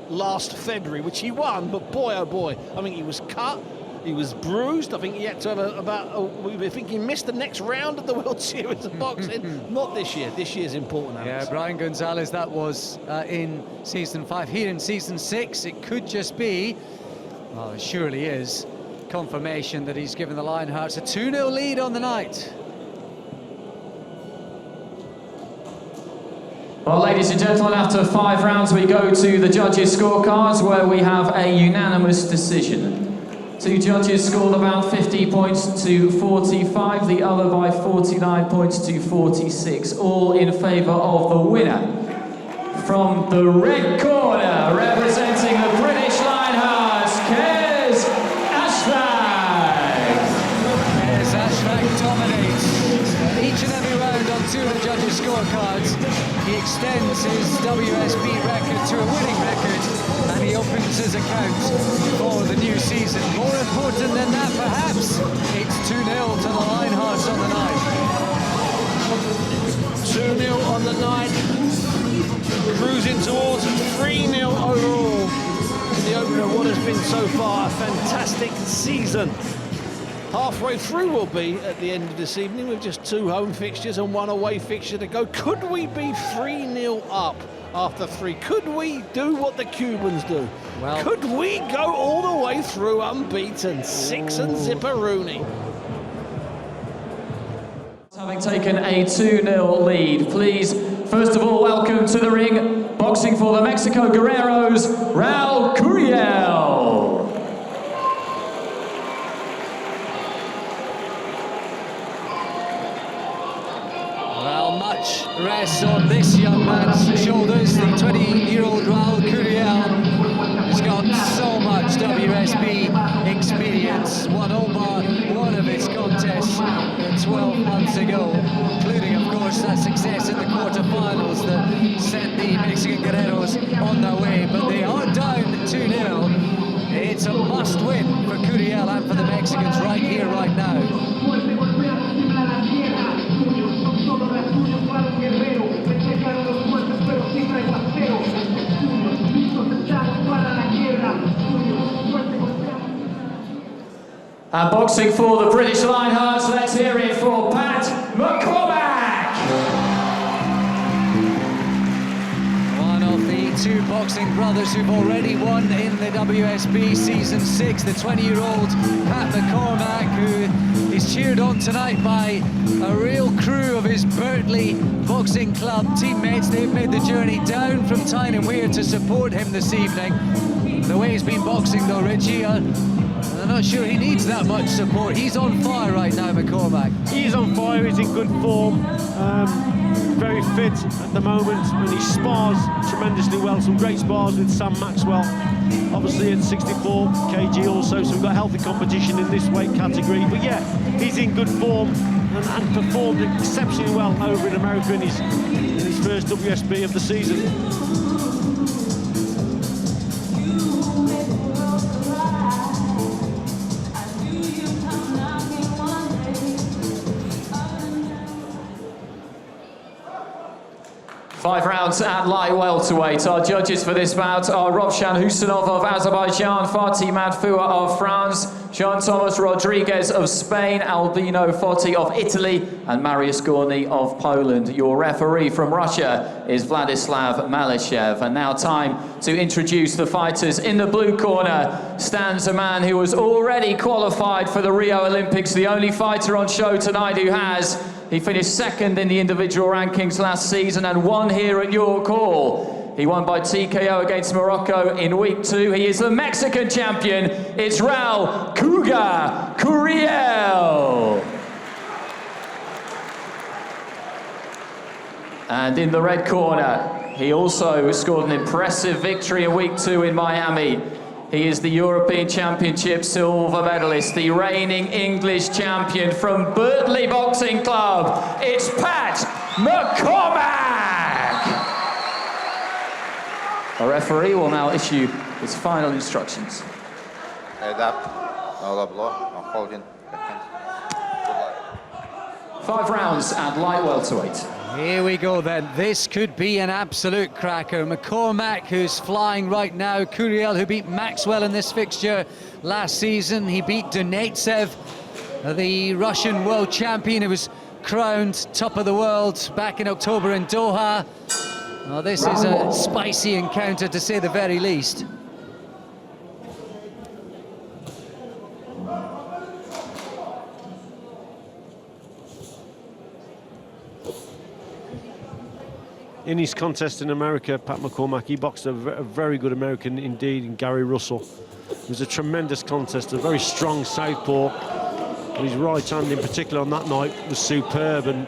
[SPEAKER 5] last February, which he won, but boy oh boy, I think he was cut, he was bruised. I think he had to have I think he missed the next round of the World Series of Boxing. Not this year. This year's important, Alex.
[SPEAKER 2] Yeah, Brian Gonzalez, that was in season 5. Here in season 6, it could just be, well, it surely is, confirmation that he's given the Lionhearts a 2-0 lead on the night.
[SPEAKER 1] Well, ladies and gentlemen, after 5 rounds, we go to the judges' scorecards, where we have a unanimous decision. 2 judges scored about 50 points to 45, the other by 49 points to 46, all in favour of the winner. From the red corner, representing the British Lionhearts, Kez Ashfaq.
[SPEAKER 2] Yes, Ashfaq dominates each and every round on 2 of the judges' scorecards. He extends his WSB record to a winning record. and he opens his account for the new season. More important than that, perhaps, it's 2-0 to the Lionhearts on the night.
[SPEAKER 5] 2-0 on the night, cruising towards 3-0 overall in the opener of what has been so far a fantastic season. Halfway through we'll be at the end of this evening with just 2 home fixtures and 1 away fixture to go. Could we be 3-0 up after 3? Could we do what the Cubans do?
[SPEAKER 2] Well,
[SPEAKER 5] could we go all the way through unbeaten? 6 and zipperoonie.
[SPEAKER 1] Having taken a 2-0 lead, please, first of all, welcome to the ring, boxing for the Mexico Guerreros, Raul Curiel.
[SPEAKER 2] Well, much rests on this young man's shoulders. The 20-year-old Raul Curiel has got so much WSB experience. Won all but one of his contests 12 months ago, including, of course, that success in the quarterfinals that sent the Mexican Guerreros on their way. But they are down 2-0. It's a must-win for Curiel and for the Mexicans right here, right now.
[SPEAKER 1] And boxing for the British Lionhearts, let's hear it for Pat McCormack.
[SPEAKER 2] One of the 2 boxing brothers who've already won in the WSB Season 6, the 20-year-old Pat McCormack, who is cheered on tonight by a real crew of his Birtley Boxing Club teammates. They've made the journey down from Tyne and Weir to support him this evening. The way he's been boxing though, Richie, I'm not sure he needs that much support. He's on fire right now, McCormack.
[SPEAKER 3] He's on fire, he's in good form, very fit at the moment, and he spars tremendously well. Some great spars with Sam Maxwell, obviously at 64 kg also, so we've got healthy competition in this weight category. But yeah, he's in good form and performed exceptionally well over in America in his first WSB of the season.
[SPEAKER 1] 5 rounds at light welterweight. Our judges for this bout are Rovshan Husanov of Azerbaijan, Fatih Madfoua of France, Jean-Thomas Rodriguez of Spain, Albino Foti of Italy, and Mariusz Gorny of Poland. Your referee from Russia is Vladislav Malyshev. And now time to introduce the fighters. In the blue corner stands a man who was already qualified for the Rio Olympics, the only fighter on show tonight who has. He finished 2nd in the individual rankings last season and won here at your call. He won by TKO against Morocco in week 2. He is the Mexican champion. It's Raul "Cougar" Curiel. And in the red corner, he also scored an impressive victory in week 2 in Miami. He is the European Championship silver medalist, the reigning English champion from Birtley Boxing Club. It's Pat McCormack. The referee will now issue his final instructions.
[SPEAKER 7] Head up, no low blow, no holding.
[SPEAKER 1] 5 rounds at light welterweight.
[SPEAKER 2] Here we go then. This could be an absolute cracker. McCormack, who's flying right now. Curiel, who beat Maxwell in this fixture last season. He beat Donetsev, the Russian world champion, who was crowned top of the world back in October in Doha. Well, this is a spicy encounter, to say the very least.
[SPEAKER 3] In his contest in America, Pat McCormack, he boxed a very good American indeed in Gary Russell. It was a tremendous contest, a very strong southpaw. And his right hand in particular on that night was superb, and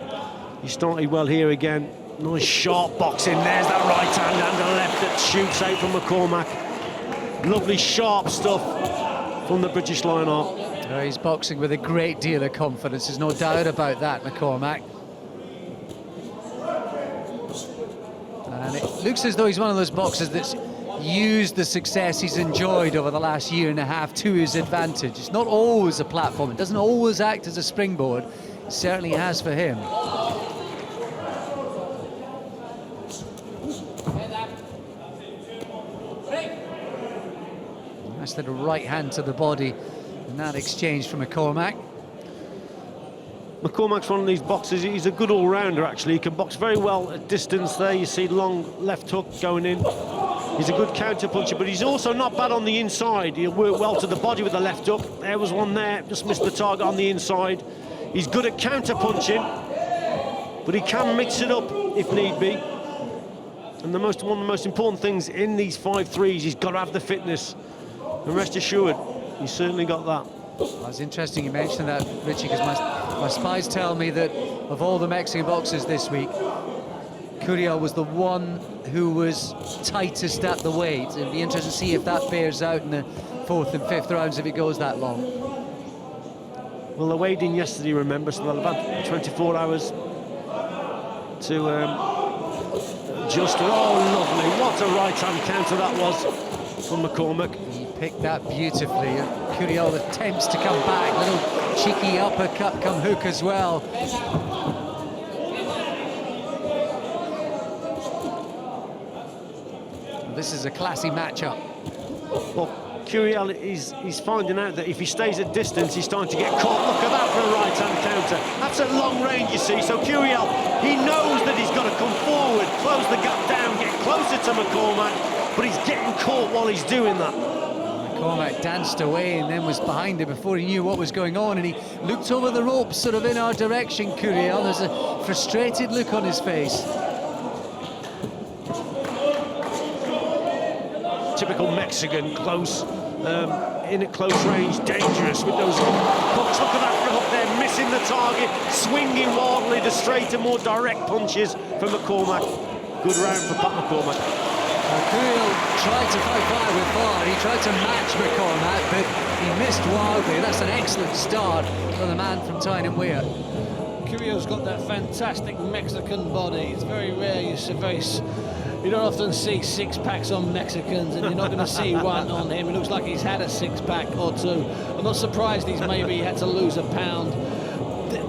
[SPEAKER 3] he started well here again. Nice sharp boxing, there's that right hand and the left that shoots out from McCormack. Lovely sharp stuff from the British Lionheart.
[SPEAKER 2] He's boxing with a great deal of confidence, there's no doubt about that, McCormack. And it looks as though he's one of those boxers that's use the success he's enjoyed over the last year and a half to his advantage. It's not always a platform, it doesn't always act as a springboard. It certainly has for him. Nice little right hand to the body in that exchange from McCormack.
[SPEAKER 3] McCormack's one of these boxers, he's a good all-rounder actually. He can box very well at distance there. You see long left hook going in. He's a good counter-puncher, but he's also not bad on the inside. He'll work well to the body with the left hook. There was one there, just missed the target on the inside. He's good at counter-punching, but he can mix it up if need be. And one of the most important things in these 5-3s, he's got to have the fitness. And rest assured, he's certainly got that.
[SPEAKER 2] Well, it's interesting you mentioned that, Richie, because my spies tell me that of all the Mexican boxers this week, Curiel was the one who was tightest at the weight. It'd be interesting to see if that bears out in the 4th and 5th rounds if it goes that long.
[SPEAKER 3] Well, they weighed in yesterday, remember, so they'll have had 24 hours to adjust it. Oh, lovely. What a right-hand counter that was from McCormack.
[SPEAKER 2] He picked that beautifully. Curiel attempts to come back. Little cheeky uppercut come hook as well. This is a classy matchup.
[SPEAKER 3] Well, Curiel is finding out that if he stays at distance, he's starting to get caught. Look at that for a right-hand counter. That's at long range, you see. So Curiel, he knows that he's got to come forward, close the gap down, get closer to McCormack, but he's getting caught while he's doing that.
[SPEAKER 2] McCormack danced away and then was behind him before he knew what was going on, and he looked over the ropes sort of in our direction, Curiel. There's a frustrated look on his face.
[SPEAKER 3] Typical Mexican, close, in at close range, dangerous with those hooks. Look at that front hook there, missing the target, swinging wildly the straighter, more direct punches from McCormack. Good round for Pat McCormack.
[SPEAKER 2] Curiel tried to fight fire with fire. He tried to match McCormack, but he missed wildly. That's an excellent start from the man from Tyne-and-Wear.
[SPEAKER 5] Curiel's got that fantastic Mexican body. It's very rare. You don't often see six-packs on Mexicans, and you're not going to see one on him. It looks like he's had a six-pack or two. I'm not surprised he's maybe had to lose a pound.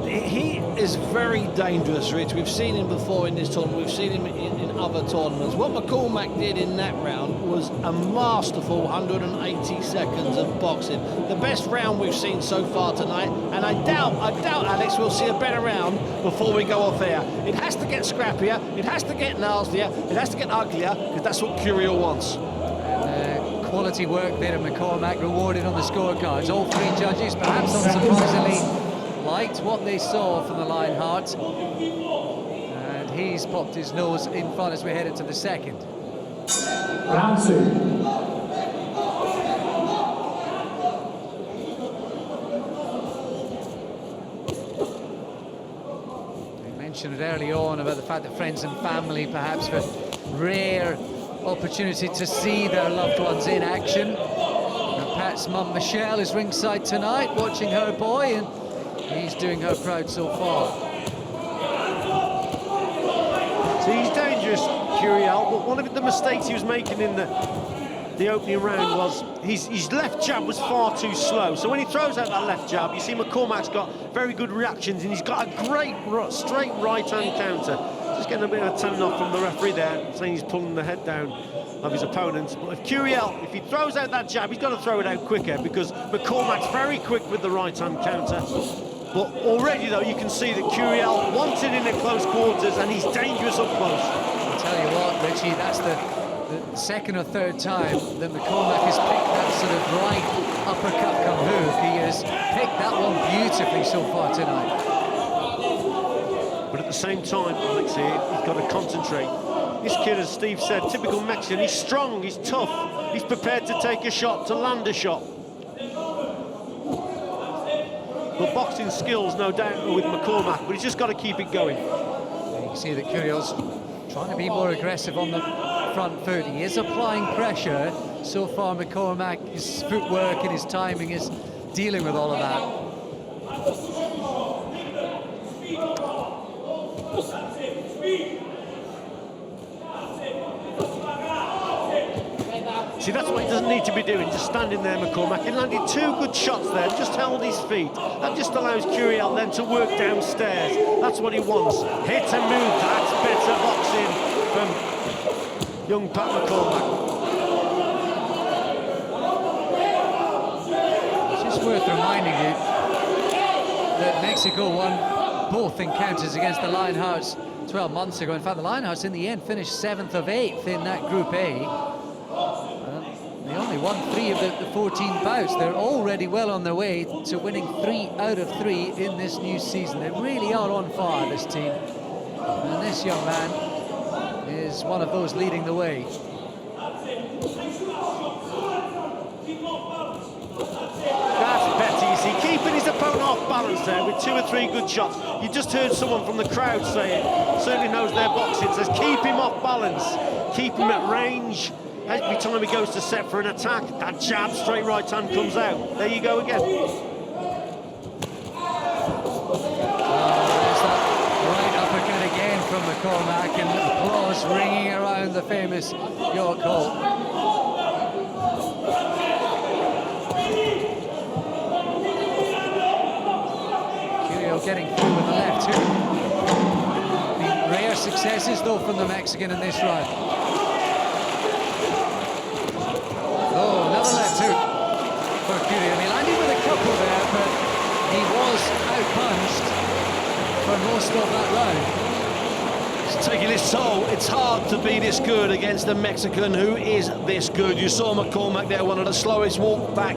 [SPEAKER 5] He is very dangerous, Rich. We've seen him before in this tournament. We've seen him in other tournaments. What McCormack did in that round was a masterful 180 seconds of boxing. The best round we've seen so far tonight, and I doubt, Alex, we'll see a better round before we go off air. It has to get scrappier, it has to get nastier, it has to get uglier, because that's what Curiel wants.
[SPEAKER 2] And, quality work there of McCormack rewarded on the scorecards. All 3 judges, perhaps unsurprisingly, liked what they saw from the Lionheart, and he's popped his nose in front as we head into the second.
[SPEAKER 1] Round 2.
[SPEAKER 2] We mentioned it early on about the fact that friends and family perhaps for rare opportunity to see their loved ones in action. And Pat's mum Michelle is ringside tonight watching her boy, and he's doing her proud so far.
[SPEAKER 3] So he's dangerous, Curiel, but one of the mistakes he was making in the opening round was his left jab was far too slow. So when he throws out that left jab, you see McCormack's got very good reactions, and he's got a great straight right-hand counter. Just getting a bit of a telling off from the referee there, saying he's pulling the head down of his opponent. But if Curiel, if he throws out that jab, he's got to throw it out quicker, because McCormack's very quick with the right-hand counter. But already, though, you can see that Curiel wants it in at close quarters, and he's dangerous up close.
[SPEAKER 2] I'll tell you what, Richie, that's the second or third time that McCormack has picked that sort of right uppercut come hook. He has picked that one beautifully so far tonight.
[SPEAKER 3] But at the same time, Alex here, he's got to concentrate. This kid, as Steve said, typical Mexican, he's strong, he's tough, he's prepared to take a shot, to land a shot. But boxing skills, no doubt, with McCormack, but he's just got to keep it going.
[SPEAKER 2] You can see that Curiel's trying to be more aggressive on the front foot. He is applying pressure. So far, McCormack, his footwork and his timing is dealing with all of that.
[SPEAKER 3] See, that's what he doesn't need to be doing, just standing there, McCormack. He landed 2 good shots there, just held his feet. That just allows Curiel then to work downstairs. That's what he wants. Hit and move, that's better boxing from young Pat McCormack.
[SPEAKER 2] It's just worth reminding you that Mexico won both encounters against the Lionhearts 12 months ago. In fact, the Lionhearts in the end finished 7th of 8th in that Group A. They only won 3 of the 14 bouts. They're already well on their way to winning 3 out of 3 in this new season. They really are on fire, this team. And this young man is one of those leading the way.
[SPEAKER 3] That's better, you see, keeping his opponent off balance there with 2 or 3 good shots. You just heard someone from the crowd say it, certainly knows their boxing, says keep him off balance, keep him at range. Every time he goes to set for an attack, that jab, straight right hand comes out. There you go again.
[SPEAKER 2] There's that right uppercut again from McCormack, and applause ringing around the famous York Hall. Getting through with the left hook. Been rare successes though from the Mexican in this round. Oh, another left hook for Curiel. He landed with a couple there, but he was outpunched for most of that round.
[SPEAKER 5] It's taking its toll. It's hard to be this good against a Mexican who is this good. You saw McCormack there, one of the slowest walk back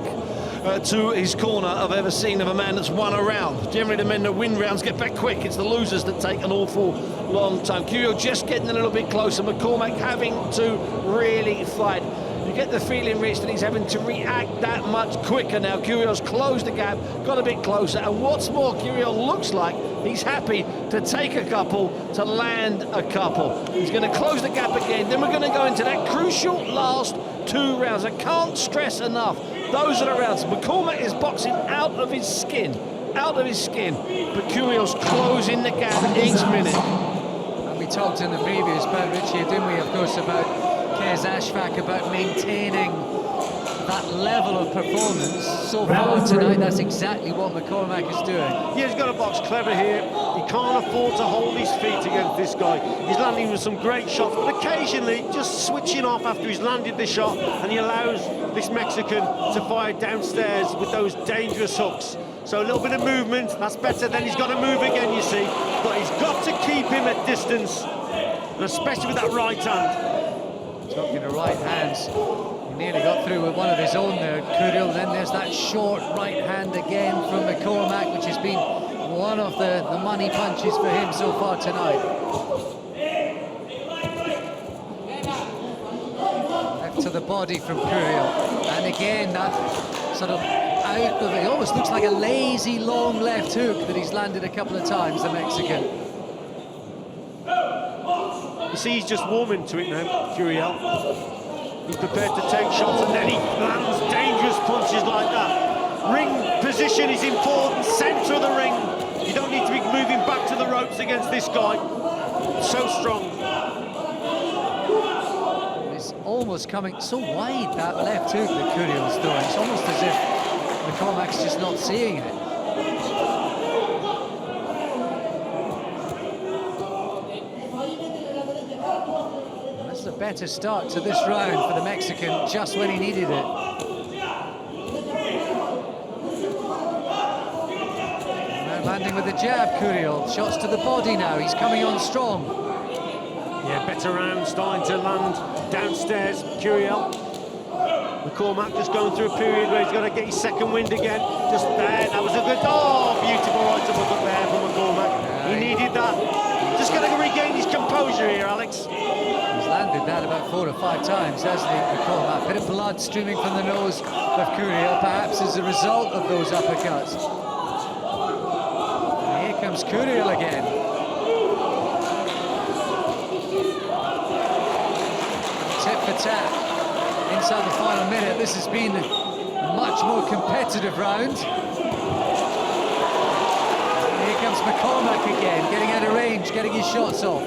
[SPEAKER 5] to his corner I've ever seen of a man that's won a round. Generally the men that win rounds get back quick. It's the losers that take an awful long time. Curiel just getting a little bit closer. McCormack having to really fight. You get the feeling, Rich, that he's having to react that much quicker now. Curiel's closed the gap, got a bit closer, and what's more, Curiel looks like he's happy to take a couple, to land a couple. He's going to close the gap again, then we're going to go into that crucial last 2 rounds. I can't stress enough, those are the rounds. McCormack is boxing out of his skin, but Curiel's closing the gap each minute.
[SPEAKER 2] And we talked in the previous bout, Richie, didn't we, of course, about Kez Ashfaq, about maintaining that level of performance. So far tonight, that's exactly what McCormack is doing.
[SPEAKER 3] Yeah, he's got to box clever here. He can't afford to hold his feet against this guy. He's landing with some great shots, but occasionally just switching off after he's landed the shot, and he allows this Mexican to fire downstairs with those dangerous hooks. So a little bit of movement, that's better. Then he's got to move again, you see. But he's got to keep him at distance, and especially with that right hand.
[SPEAKER 2] Talking to right hands, he nearly got through with one of his own there, Curiel. Then there's that short right hand again from McCormack, which has been one of the money punches for him so far tonight. Left to the body from Curiel, and again that sort of out of it. It almost looks like a lazy long left hook that he's landed a couple of times, the Mexican.
[SPEAKER 3] You see, he's just warming to it now, Curiel. He's prepared to take shots, and then he lands dangerous punches like that. Ring position is important, centre of the ring. You don't need to be moving back to the ropes against this guy. So strong.
[SPEAKER 2] It's almost coming so wide, that left hook that Curiel's throwing. It's almost as if McCormack's just not seeing it. A better start to this round for the Mexican, just when he needed it. Now landing with the jab, Curiel. Shots to the body now, he's coming on strong.
[SPEAKER 3] Yeah, better round, starting to land downstairs, Curiel. McCormack just going through a period where he's got to get his second wind again. Just there, that was a good, beautiful right uppercut there from McCormack. He needed that. Just got to regain his composure here, Alex.
[SPEAKER 2] Landed that about 4 or 5 times, hasn't he, McCormack? A bit of blood streaming from the nose of Curiel, perhaps as a result of those uppercuts. And here comes Curiel again. Tip for tap inside the final minute. This has been a much more competitive round. And here comes McCormack again, getting out of range, getting his shots off.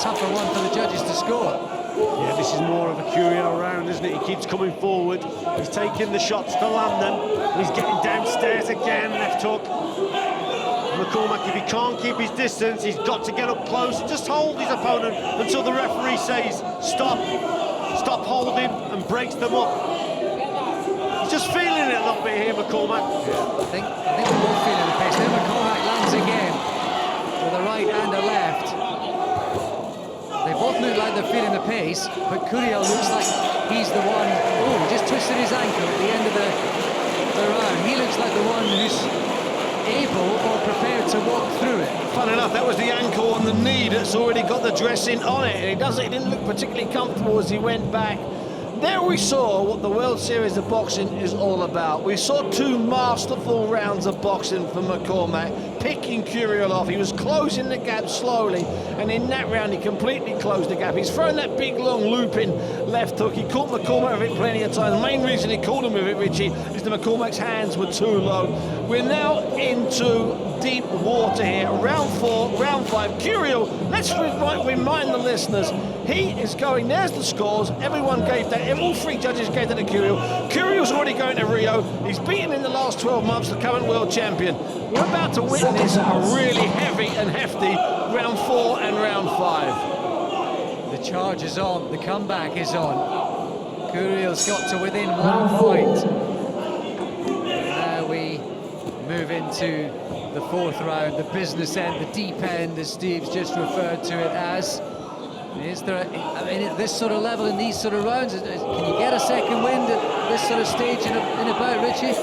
[SPEAKER 2] tougher one for the judges to score.
[SPEAKER 3] Yeah, this is more of a Curio round, isn't it? He keeps coming forward. He's taking the shots to land them. He's getting downstairs again, left hook. McCormack, if he can't keep his distance, he's got to get up close, just hold his opponent until the referee says stop holding, and breaks them up. He's just feeling it a little bit here, McCormack.
[SPEAKER 2] I think we're both feeling the pace. Then McCormack lands again with a right and a left. They both look like they're feeling the pace, but Curiel looks like he's the one. Oh, he just twisted his ankle at the end of the round. He looks like the one who's able or prepared to walk through it.
[SPEAKER 5] Fun enough, that was the ankle and the knee that's already got the dressing on it, and he didn't look particularly comfortable as he went back. There we saw what the World Series of Boxing is all about. We saw two masterful rounds of boxing from McCormack, picking Curiel off. He was closing the gap slowly, and in that round he completely closed the gap. He's thrown that big long looping left hook. He caught McCormack with it plenty of times. The main reason he caught him with it, Richie, is that McCormack's hands were too low. We're now into deep water here. Round 4, round 5. Curiel, let's remind the listeners, he is going, there's the scores, everyone gave that, all three judges gave that to Curiel. Curiel's already going to Rio. He's beaten in the last 12 months the current world champion. We're about to witness a really heavy and hefty round 4 and round 5.
[SPEAKER 2] The charge is on, the comeback is on. Curiel's got to within 1 point. Now we move into the 4th round, the business end, the deep end, as Steve's just referred to it as. Is there, I mean, at this sort of level, in these sort of rounds, can you get a second wind at this sort of stage in about, Richie?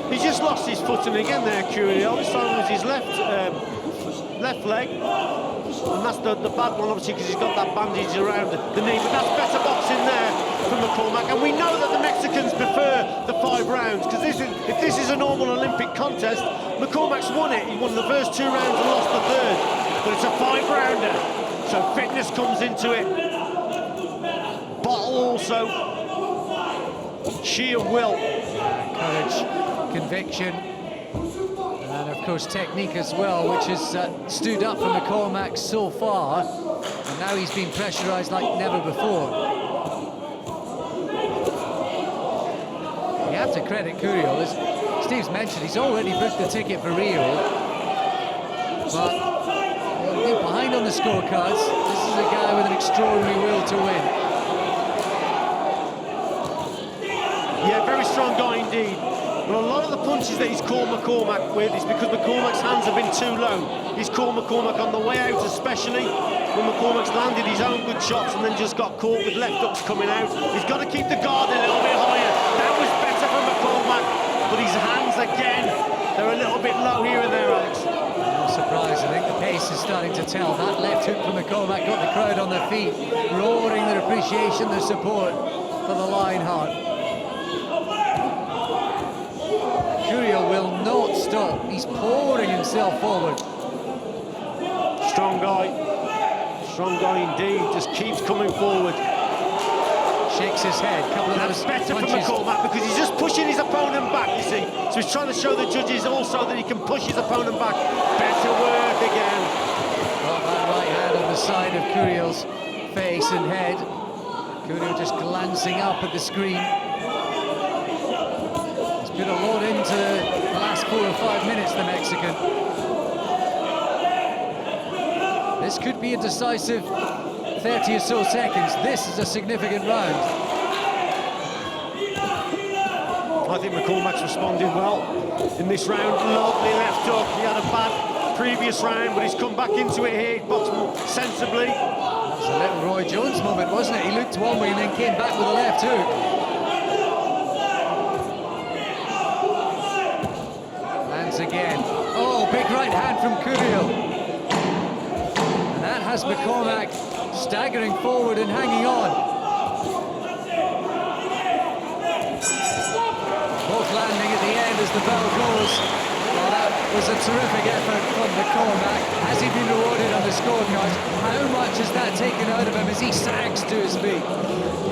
[SPEAKER 3] He just lost his footing again there, Curiel. This time it was his left leg. And that's the bad one, obviously, because he's got that bandage around the knee. But that's better boxing there from McCormack. And we know that the Mexicans prefer the 5 rounds, because if this is a normal Olympic contest, McCormack's won it. He won the first 2 rounds and lost the 3rd. But it's a 5-rounder. So fitness comes into it. Bottle also. Sheer will.
[SPEAKER 2] Courage, conviction, and of course technique as well, which has stood up for McCormack so far. And now he's been pressurised like never before. You have to credit Curiel, as Steve's mentioned, he's already booked the ticket for Rio. But behind on the scorecards, this is a guy with an extraordinary will to win.
[SPEAKER 3] Yeah, very strong guy indeed. But a lot of the punches that he's caught McCormack with is because McCormack's hands have been too low. He's caught McCormack on the way out, especially when McCormack's landed his own good shots and then just got caught with left hooks coming out. He's got to keep the guard a little bit higher. That was better for McCormack, but his hands again, they're a little bit low here and there, Alex.
[SPEAKER 2] No surprise, I think the pace is starting to tell. That left hook from McCormack got the crowd on their feet, roaring their appreciation, their support for the Lionheart. Curiel will not stop. He's pouring himself forward.
[SPEAKER 3] Strong guy indeed, just keeps coming forward.
[SPEAKER 2] Shakes his head, couple of
[SPEAKER 3] That's
[SPEAKER 2] those
[SPEAKER 3] better for
[SPEAKER 2] punches.
[SPEAKER 3] McCormack because he's just pushing his opponent back, you see. So he's trying to show the judges also that he can push his opponent back. Better work again.
[SPEAKER 2] Got that right hand on the side of Curiel's face and head. Curiel just glancing up at the screen. He's put a lot into the last 4 or 5 minutes, the Mexican. This could be a decisive 30 or so seconds. This is a significant round.
[SPEAKER 3] I think McCormack's responded well in this round. Lovely left hook. He had a bad previous round, but he's come back into it here. He boxed more sensibly.
[SPEAKER 2] That was a little Roy Jones moment, wasn't it? He looked one way and then came back with a left hook. Lands again. Oh, big right hand from Curiel. And that has McCormack staggering forward and hanging on. Both landing at the end as the bell goes. Well, that was a terrific effort from McCormack. Has he been rewarded on the scorecard? How much has that taken out of him as he sags to his feet?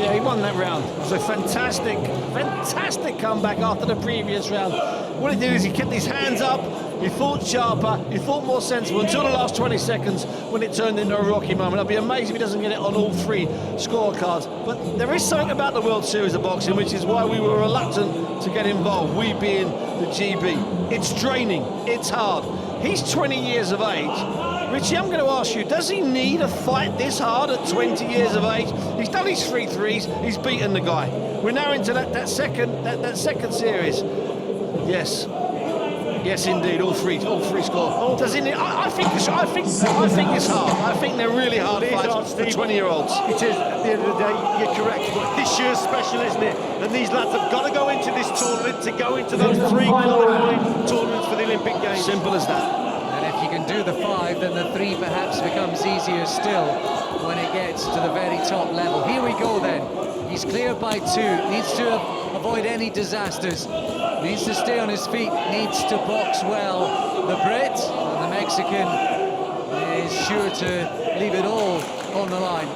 [SPEAKER 5] Yeah, he won that round. It was a fantastic comeback after the previous round. What he did is he kept his hands up, he fought sharper, he fought more sensible until the last 20 seconds when it turned into a rocky moment. I'd be amazed if he doesn't get it on all 3 scorecards. But there is something about the World Series of Boxing, which is why we were reluctant to get involved, we being the GB. It's draining, it's hard. He's 20 years of age. Richie, I'm going to ask you, does he need a fight this hard at 20 years of age? He's done his 3 threes, he's beaten the guy. We're now into that second series. Yes, indeed, all three score. Does he need, I think it's hard. I think they're really hard fights for 20-year-olds.
[SPEAKER 3] It is, at the end of the day, you're correct, but this year's special, isn't it? And these lads have got to go into this tournament to go into those 3 qualifying tournaments for the Olympic Games.
[SPEAKER 5] Simple as that.
[SPEAKER 2] And if you can do the 5, then the 3 perhaps becomes easier still when it gets to the very top level. Here we go then. He's cleared by 2, needs to avoid any disasters, needs to stay on his feet, needs to box well. The Brit and the Mexican is sure to leave it all on the line.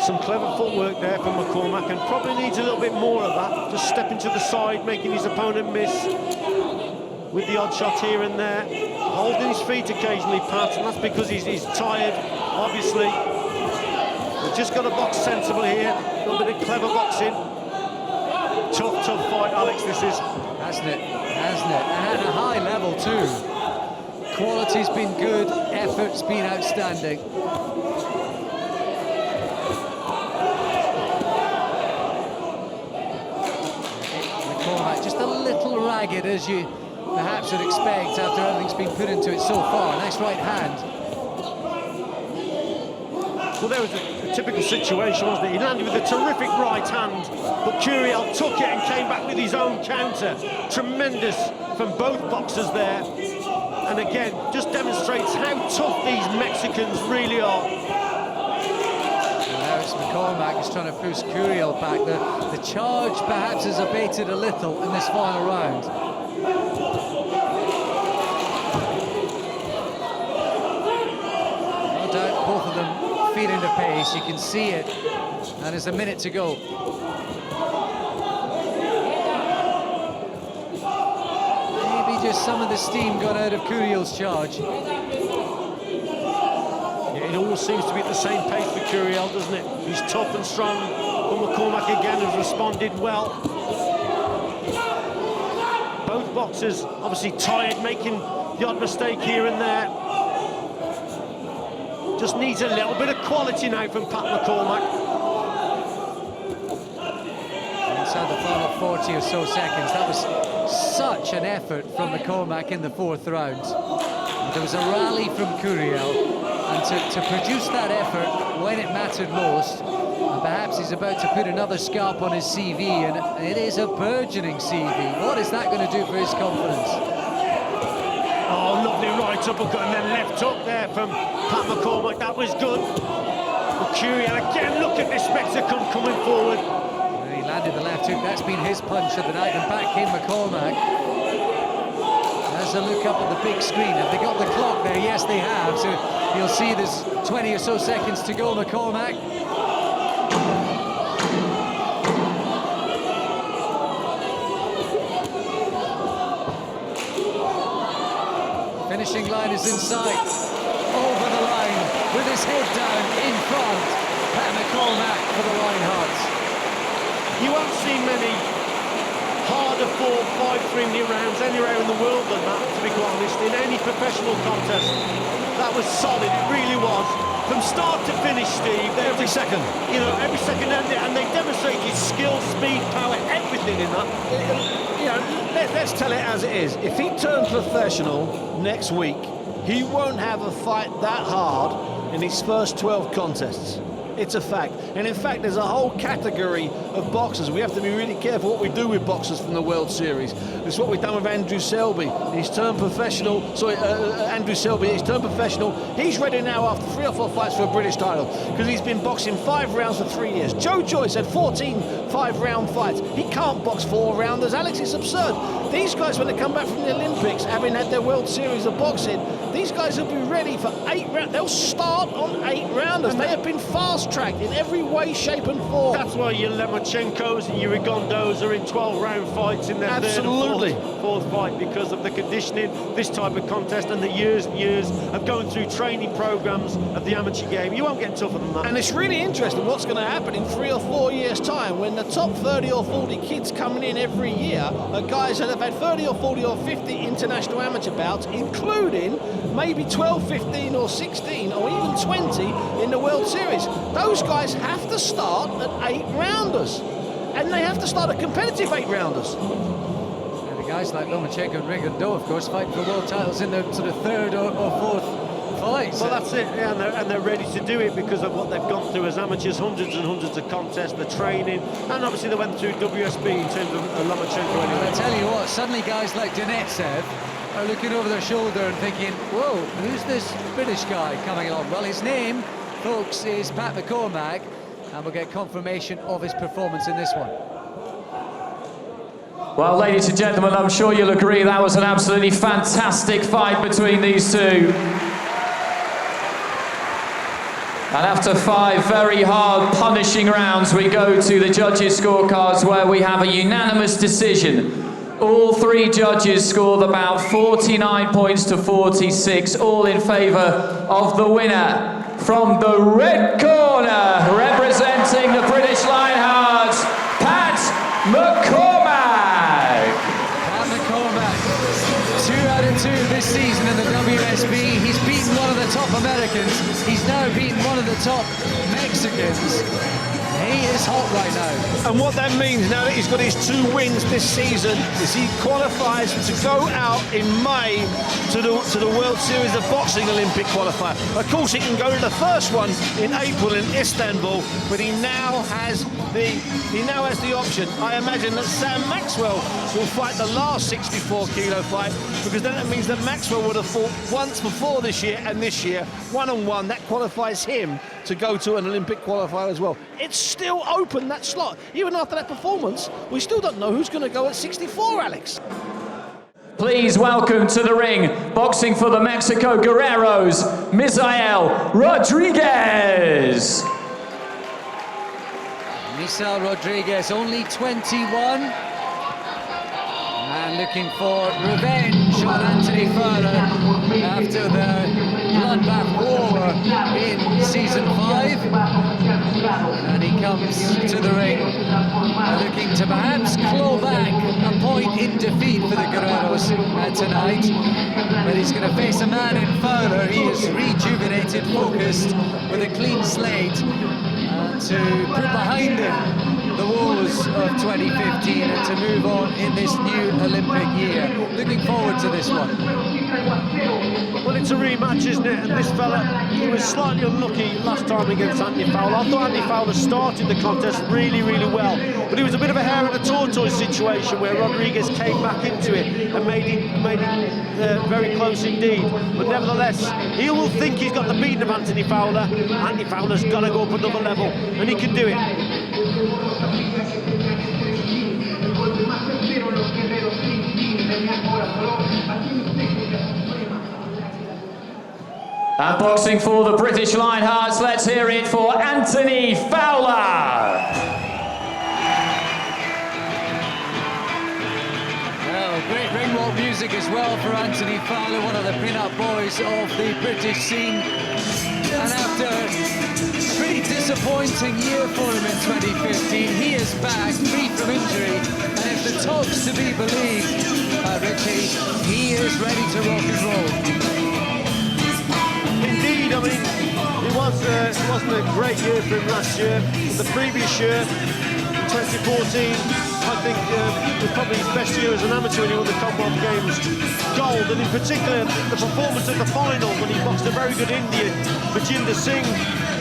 [SPEAKER 3] Some clever footwork there from McCormack, and probably needs a little bit more of that. Just stepping to the side, making his opponent miss with the odd shot here and there. Holding his feet occasionally, Pat, and that's because he's tired, obviously. We've just got to box sensible here. A little bit of clever boxing. Tough fight, Alex, this is.
[SPEAKER 2] Hasn't it? And at a high level too. Quality's been good, effort's been outstanding. Just a little ragged, as you perhaps would expect after everything's been put into it so far. Nice right hand.
[SPEAKER 3] Well, there was a typical situation, wasn't it? He landed with a terrific right hand, but Curiel took it and came back with his own counter. Tremendous from both boxers there. And again, just demonstrates how tough these Mexicans really are.
[SPEAKER 2] Now it's McCormack is trying to push Curiel back. The charge perhaps has abated a little in this final round. No doubt both of them feeling the pace, you can see it, and there's a minute to go. Maybe just some of the steam gone out of Curiel's charge.
[SPEAKER 3] It always seems to be at the same pace for Curiel, doesn't it? He's tough and strong, but McCormack again has responded well. Both boxers obviously tired, making the odd mistake here and there. Just needs a little bit of quality now from Pat McCormack.
[SPEAKER 2] Inside the final 40 or so seconds, that was such an effort from McCormack in the 4th round. There was a rally from Curiel, and to produce that effort when it mattered most, and perhaps he's about to put another scalp on his CV, and it is a burgeoning CV. What is that going to do for his confidence?
[SPEAKER 3] Oh, lovely right uppercut and then left hook there from Pat McCormack. That was good. But Curiel again, look at this Mexican coming forward.
[SPEAKER 2] He landed the left hook. That's been his punch of the night, and back came McCormack. As a look up at the big screen, have they got the clock there? Yes, they have. So you'll see there's 20 or so seconds to go, McCormack. Finishing line is in sight. Over the line, with his head down, in front. Pat McCormack for the Reinhardts.
[SPEAKER 3] You won't see many harder fought 5-3-minute rounds anywhere in the world than that, to be quite honest, in any professional contest. That was solid, it really was. From start to finish, Steve.
[SPEAKER 5] Every second.
[SPEAKER 3] You know, every second, and they demonstrated skill, speed, power, everything in that.
[SPEAKER 5] You know, let's tell it as it is. If he turns professional next week, he won't have a fight that hard in his first 12 contests. It's a fact. And in fact, there's a whole category of boxers. We have to be really careful what we do with boxers from the World Series. It's what we've done with Andrew Selby. He's turned professional. Andrew Selby, he's turned professional. He's ready now after 3 or 4 fights for a British title because he's been boxing 5 rounds for 3 years. Joe Joyce had 14 5-round fights. He can't box 4-rounders. Alex, it's absurd. These guys, when they come back from the Olympics, having had their World Series of boxing, these guys will be ready for 8 rounds. They'll start on 8-rounders. They have been fast-tracked in every way, shape and form.
[SPEAKER 3] That's why your Lomachenko's and your Rigondos are in 12-round fights in their
[SPEAKER 5] Absolutely.
[SPEAKER 3] third and fourth fight because of the conditioning, this type of contest, and the years and years of going through training programs of the amateur game. You won't get tougher than that.
[SPEAKER 5] And it's really interesting what's going to happen in 3 or 4 years' time when the top 30 or 40 kids coming in every year are guys that have had 30 or 40 or 50 international amateur bouts, including maybe 12, 15 or 16 or even 20 in the World Series. Those guys have to start at 8-rounders, and they have to start at competitive 8-rounders.
[SPEAKER 2] And the guys like Lomachenko and Rigondeaux, of course, fight for world titles in their sort of 3rd or 4th fights.
[SPEAKER 3] Well, that's it, yeah, and they're ready to do it because of what they've gone through as amateurs, hundreds and hundreds of contests, the training, and obviously they went through WSB in terms of Lomachenko anyway.
[SPEAKER 2] And I tell you what, suddenly guys like Donetsev are looking over their shoulder and thinking, whoa, who's this British guy coming along? Well, his name, folks, is Pat McCormack, and we'll get confirmation of his performance in this one.
[SPEAKER 1] Well, ladies and gentlemen, I'm sure you'll agree that was an absolutely fantastic fight between these two. And after 5 very hard, punishing rounds, we go to the judges' scorecards where we have a unanimous decision. All 3 judges scored about 49 points to 46, all in favour of the winner. From the red corner, representing the British Lionhearts, Pat McCormack.
[SPEAKER 2] Pat McCormack, 2 out of 2 this season in the WSB. He's beaten one of the top Americans. He's now beaten one of the top Mexicans. He is hot right now.
[SPEAKER 5] And what that means now that he's got his 2 wins this season is he qualifies to go out in May to the World Series of Boxing Olympic qualifier. Of course, he can go to the first one in April in Istanbul, but he now has the option. I imagine that Sam Maxwell will fight the last 64-kilo fight, because then that means that Maxwell would have fought once before this year and this year, one-on-one. That qualifies him to go to an Olympic qualifier as well. It's still open, that slot. Even after that performance, we still don't know who's going to go at 64, Alex.
[SPEAKER 1] Please welcome to the ring, boxing for the Mexico Guerreros, Misael Rodriguez.
[SPEAKER 2] Misael Rodriguez, only 21, and looking for revenge on Anthony Fowler after the bloodbath war in season 5. And he comes to the ring looking to perhaps claw back a point in defeat for the Guerreros tonight. But he's going to face a man in Fowler. He is rejuvenated, focused, with a clean slate, to put behind him the woes of 2015 and to move on in this new Olympic year. Looking forward to this one.
[SPEAKER 3] Well, it's a rematch, isn't it? And this fella, he was slightly unlucky last time against Anthony Fowler. I thought Anthony Fowler started the contest really, really well, but it was a bit of a hare and a tortoise situation where Rodriguez came back into it and made it very close indeed. But nevertheless, he will think he's got the beating of Anthony Fowler. Anthony Fowler's got to go up another level, and he can do it.
[SPEAKER 1] And boxing for the British Lionhearts, let's hear it for Anthony Fowler.
[SPEAKER 2] Well, great ring walk music as well for Anthony Fowler, one of the pin-up boys of the British scene. And after a pretty disappointing year for him in 2015, he is back, free from injury. And if the talk's to be believed, Richie, he is ready to rock and roll.
[SPEAKER 3] Indeed, I mean, it wasn't a great year for him last year. The previous year, 2014, I think was probably his best year as an amateur when he won the Commonwealth Games gold, and in particular the performance at the final when he boxed a very good Indian, Bajinder Singh,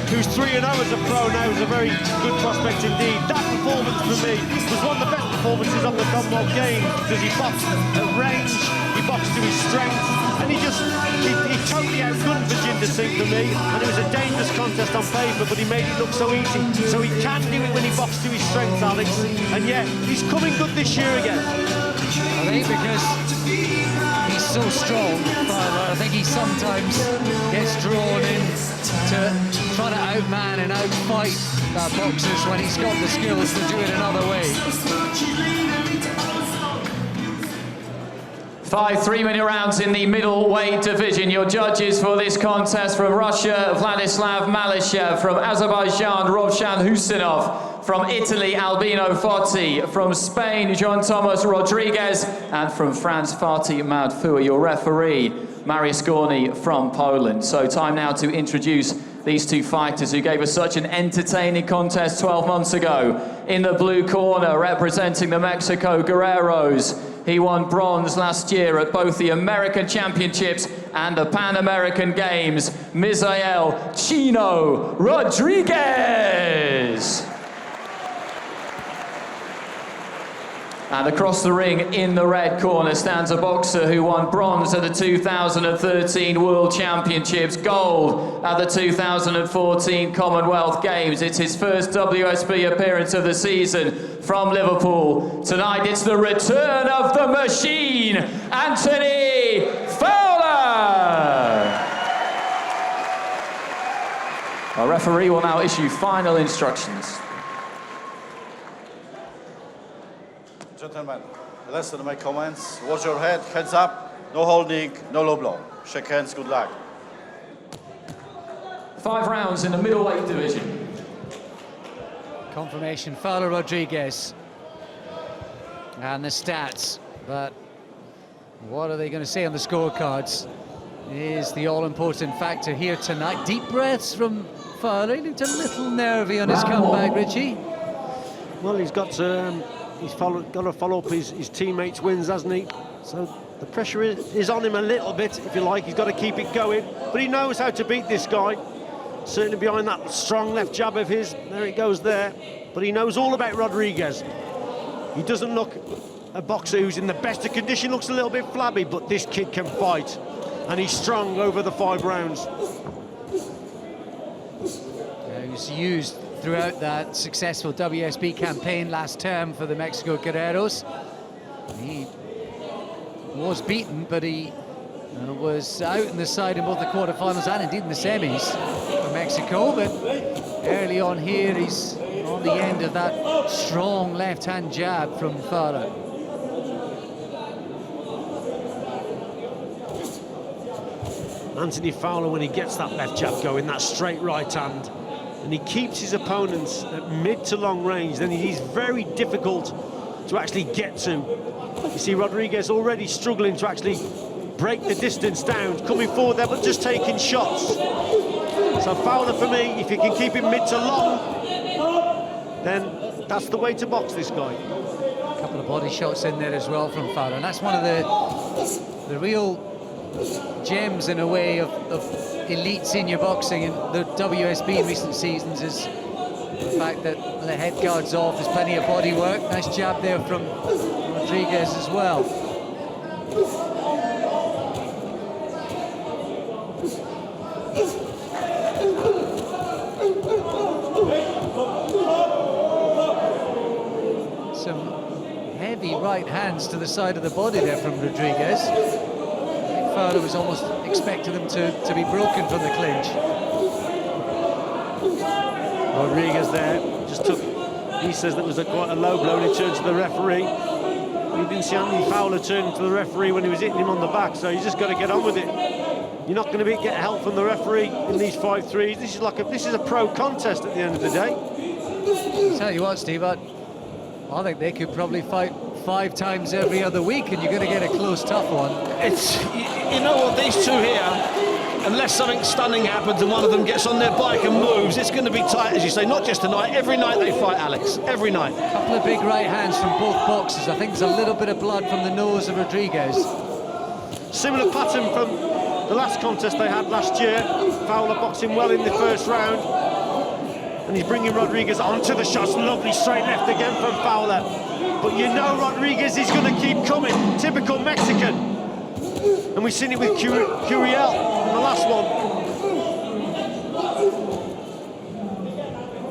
[SPEAKER 3] who's 3-0 as a pro now, is a very good prospect indeed. That performance for me was one of the best performances on the Commonwealth Games, because he boxed at range, he boxed to his strength, and he totally outgunned Virginia Singh for me, and it was a dangerous contest on paper, but he made it look so easy. So he can do it when he boxes to his strength, Alex, and yeah, he's coming good this year again.
[SPEAKER 2] I think because he's so strong, I think he sometimes gets drawn in to try to outman and outfight boxers when he's got the skills to do it another way.
[SPEAKER 1] 5 3-minute rounds in the middleweight division. Your judges for this contest: from Russia, Vladislav Malyshev; from Azerbaijan, Rovshan Husinov; from Italy, Albino Fotti; from Spain, Juan Thomas Rodriguez; and from France, Fatih Madfour. Your referee, Mariusz Gorny from Poland. So time now to introduce these two fighters who gave us such an entertaining contest 12 months ago. In the blue corner, representing the Mexico Guerreros, he won bronze last year at both the American Championships and the Pan American Games, Misael Chino Rodriguez. And across the ring in the red corner stands a boxer who won bronze at the 2013 World Championships, gold at the 2014 Commonwealth Games. It's his first WSB appearance of the season. From Liverpool, tonight it's the return of the machine, Anthony Fowler! Our referee will now issue final instructions.
[SPEAKER 6] Gentlemen, listen to my comments. Watch your head, heads up, no holding, no low blow. Shake hands, good luck.
[SPEAKER 1] 5 rounds in the middleweight division.
[SPEAKER 2] Confirmation, Fowler Rodriguez. And the stats, but what are they going to say on the scorecards is the all-important factor here tonight. Deep breaths from Fowler. He looked a little nervy on his comeback, Richie.
[SPEAKER 3] Well, he's got to follow up his teammates' wins, hasn't he? So the pressure is on him a little bit, if you like. He's got to keep it going, but he knows how to beat this guy. Certainly behind that strong left jab of his. There it goes there. But he knows all about Rodriguez. He doesn't look a boxer who's in the best of condition, looks a little bit flabby, but this kid can fight. And he's strong over the 5 rounds.
[SPEAKER 2] He was used throughout that successful WSB campaign last term for the Mexico Guerreros. He was beaten, but he was out in the side in both the quarterfinals and indeed in the semis for Mexico. But early on here, he's on the end of that strong left-hand jab from Fowler.
[SPEAKER 3] Anthony Fowler, when he gets that left jab going, that straight right hand, and he keeps his opponents at mid to long range, then he's very difficult to actually get to. You see Rodriguez already struggling to actually break the distance down, coming forward there, but just taking shots. So Fowler, for me, if you can keep him mid to long, then that's the way to box this guy.
[SPEAKER 2] A couple of body shots in there as well from Fowler, and that's one of the real gems in a way of elite senior boxing in the WSB in recent seasons, is the fact that the head guard's off, there's plenty of body work. Nice jab there from Rodriguez as well. Some heavy right hands to the side of the body there from Rodriguez. Fowler was almost expecting them to be broken from the clinch.
[SPEAKER 3] Rodriguez there just took, he says that was quite a low blow, and he turned to the referee. You didn't see Anthony Fowler turning to the referee when he was hitting him on the back, so you just got to get on with it. You're not going to get help from the referee in these 5-3s. This is a pro contest at the end of the day.
[SPEAKER 2] I'll tell you what, Steve, I think they could probably fight 5 times every other week, and you're going to get a close, tough one.
[SPEAKER 5] It's, you know what, these two here, unless something stunning happens and one of them gets on their bike and moves, it's going to be tight, as you say. Not just tonight, every night they fight, Alex, every night.
[SPEAKER 2] A couple of big right hands from both boxers. I think there's a little bit of blood from the nose of Rodriguez.
[SPEAKER 3] Similar pattern from the last contest they had last year. Fowler boxing well in the first round, and he's bringing Rodriguez onto the shots. Lovely straight left again from Fowler. But you know Rodriguez is going to keep coming. Typical Mexican. And we've seen it with Curiel in the last one.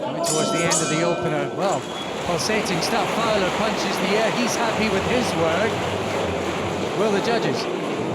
[SPEAKER 2] Coming towards the end of the opener. Well, pulsating stuff. Fowler punches the air. He's happy with his work. Will the judges?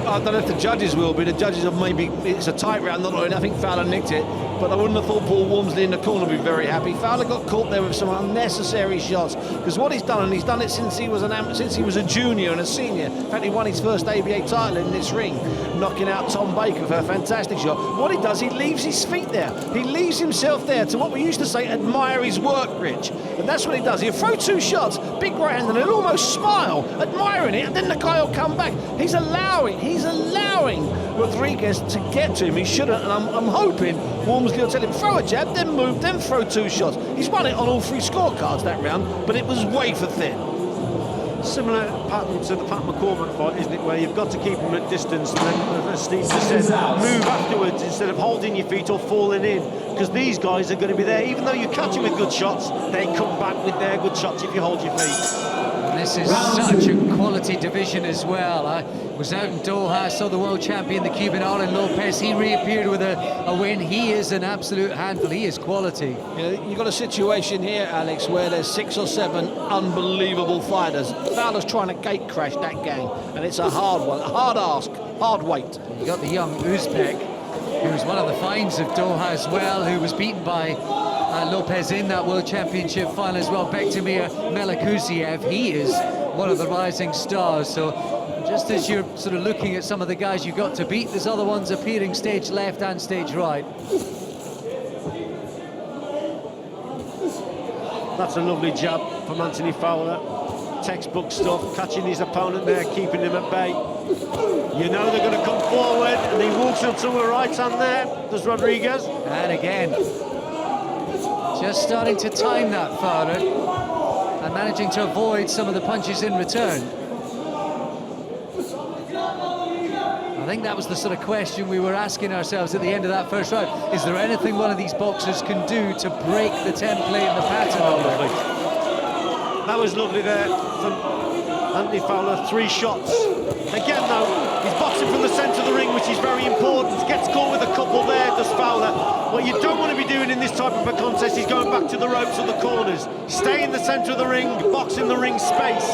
[SPEAKER 5] I don't know if the judges will be. The judges have maybe, it's a tight round, not really. I think Fowler nicked it, but I wouldn't have thought Paul Wormsley in the corner would be very happy. Fowler got caught there with some unnecessary shots, because what he's done, and he's done it since he was a junior and a senior. In fact, he won his first ABA title in this ring, knocking out Tom Baker for a fantastic shot. What he does, he leaves his feet there. He leaves himself there to what we used to say, admire his work, Rich. And that's what he does. He'll throw two shots, big right hand, and he'll almost smile, admiring it, and then the guy will come back. He's allowing Rodriguez to get to him. He shouldn't, and I'm hoping Wormsley will tell him, throw a jab, then move, then throw two shots. He's won it on all three scorecards that round, but it was way for thin.
[SPEAKER 3] Similar pattern to the Pat McCormack fight, isn't it, where you've got to keep him at distance, and then, as Steve just said, move afterwards instead of holding your feet or falling in, because these guys are going to be there. Even though you catch them with good shots, they come back with their good shots if you hold your feet.
[SPEAKER 2] This is such a quality division as well. I was out in Doha, saw the world champion, the Cuban Arlen Lopez. He reappeared with a win. He is an absolute handful. He is quality.
[SPEAKER 5] You've got a situation here, Alex, where there's 6 or 7 unbelievable fighters. Fowler's trying to gate crash that gang, and it's a hard one, a hard ask, hard weight.
[SPEAKER 2] You got the young Uzbek, who was one of the finds of Doha as well, who was beaten by Lopez in that World Championship final as well. Bektemir Melakuziev, he is one of the rising stars. So just as you're sort of looking at some of the guys you got to beat, there's other ones appearing stage left and stage right.
[SPEAKER 3] That's a lovely jab from Anthony Fowler. Textbook stuff, catching his opponent there, keeping him at bay. You know they're going to come forward, and he walks up to her right hand there, does Rodriguez.
[SPEAKER 2] And again, just starting to time that Fowler and managing to avoid some of the punches in return. I think that was the sort of question we were asking ourselves at the end of that first round. Is there anything one of these boxers can do to break the template and the pattern?
[SPEAKER 3] Lovely. That was lovely there from Anthony Fowler, 3 shots. Again though, he's boxing from the centre of the ring, which is very important. Gets caught with a couple there, does Fowler. What you don't want to be doing in this type of a contest is going back to the ropes or the corners. Stay in the centre of the ring, box in the ring space,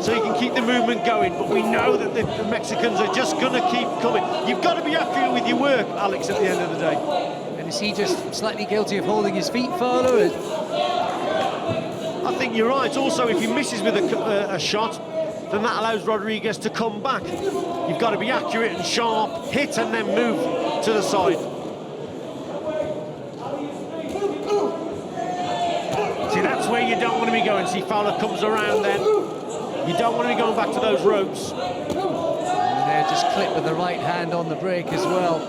[SPEAKER 3] so you can keep the movement going. But we know that the Mexicans are just going to keep coming. You've got to be accurate with your work, Alex, at the end of the day.
[SPEAKER 2] And is he just slightly guilty of holding his feet, Fowler?
[SPEAKER 3] I think you're right. Also, if he misses with a shot, then that allows Rodriguez to come back. You've got to be accurate and sharp, hit and then move to the side. See, that's where you don't want to be going. See, Fowler comes around then. You don't want to be going back to those ropes.
[SPEAKER 2] And there, just clip with the right hand on the break as well.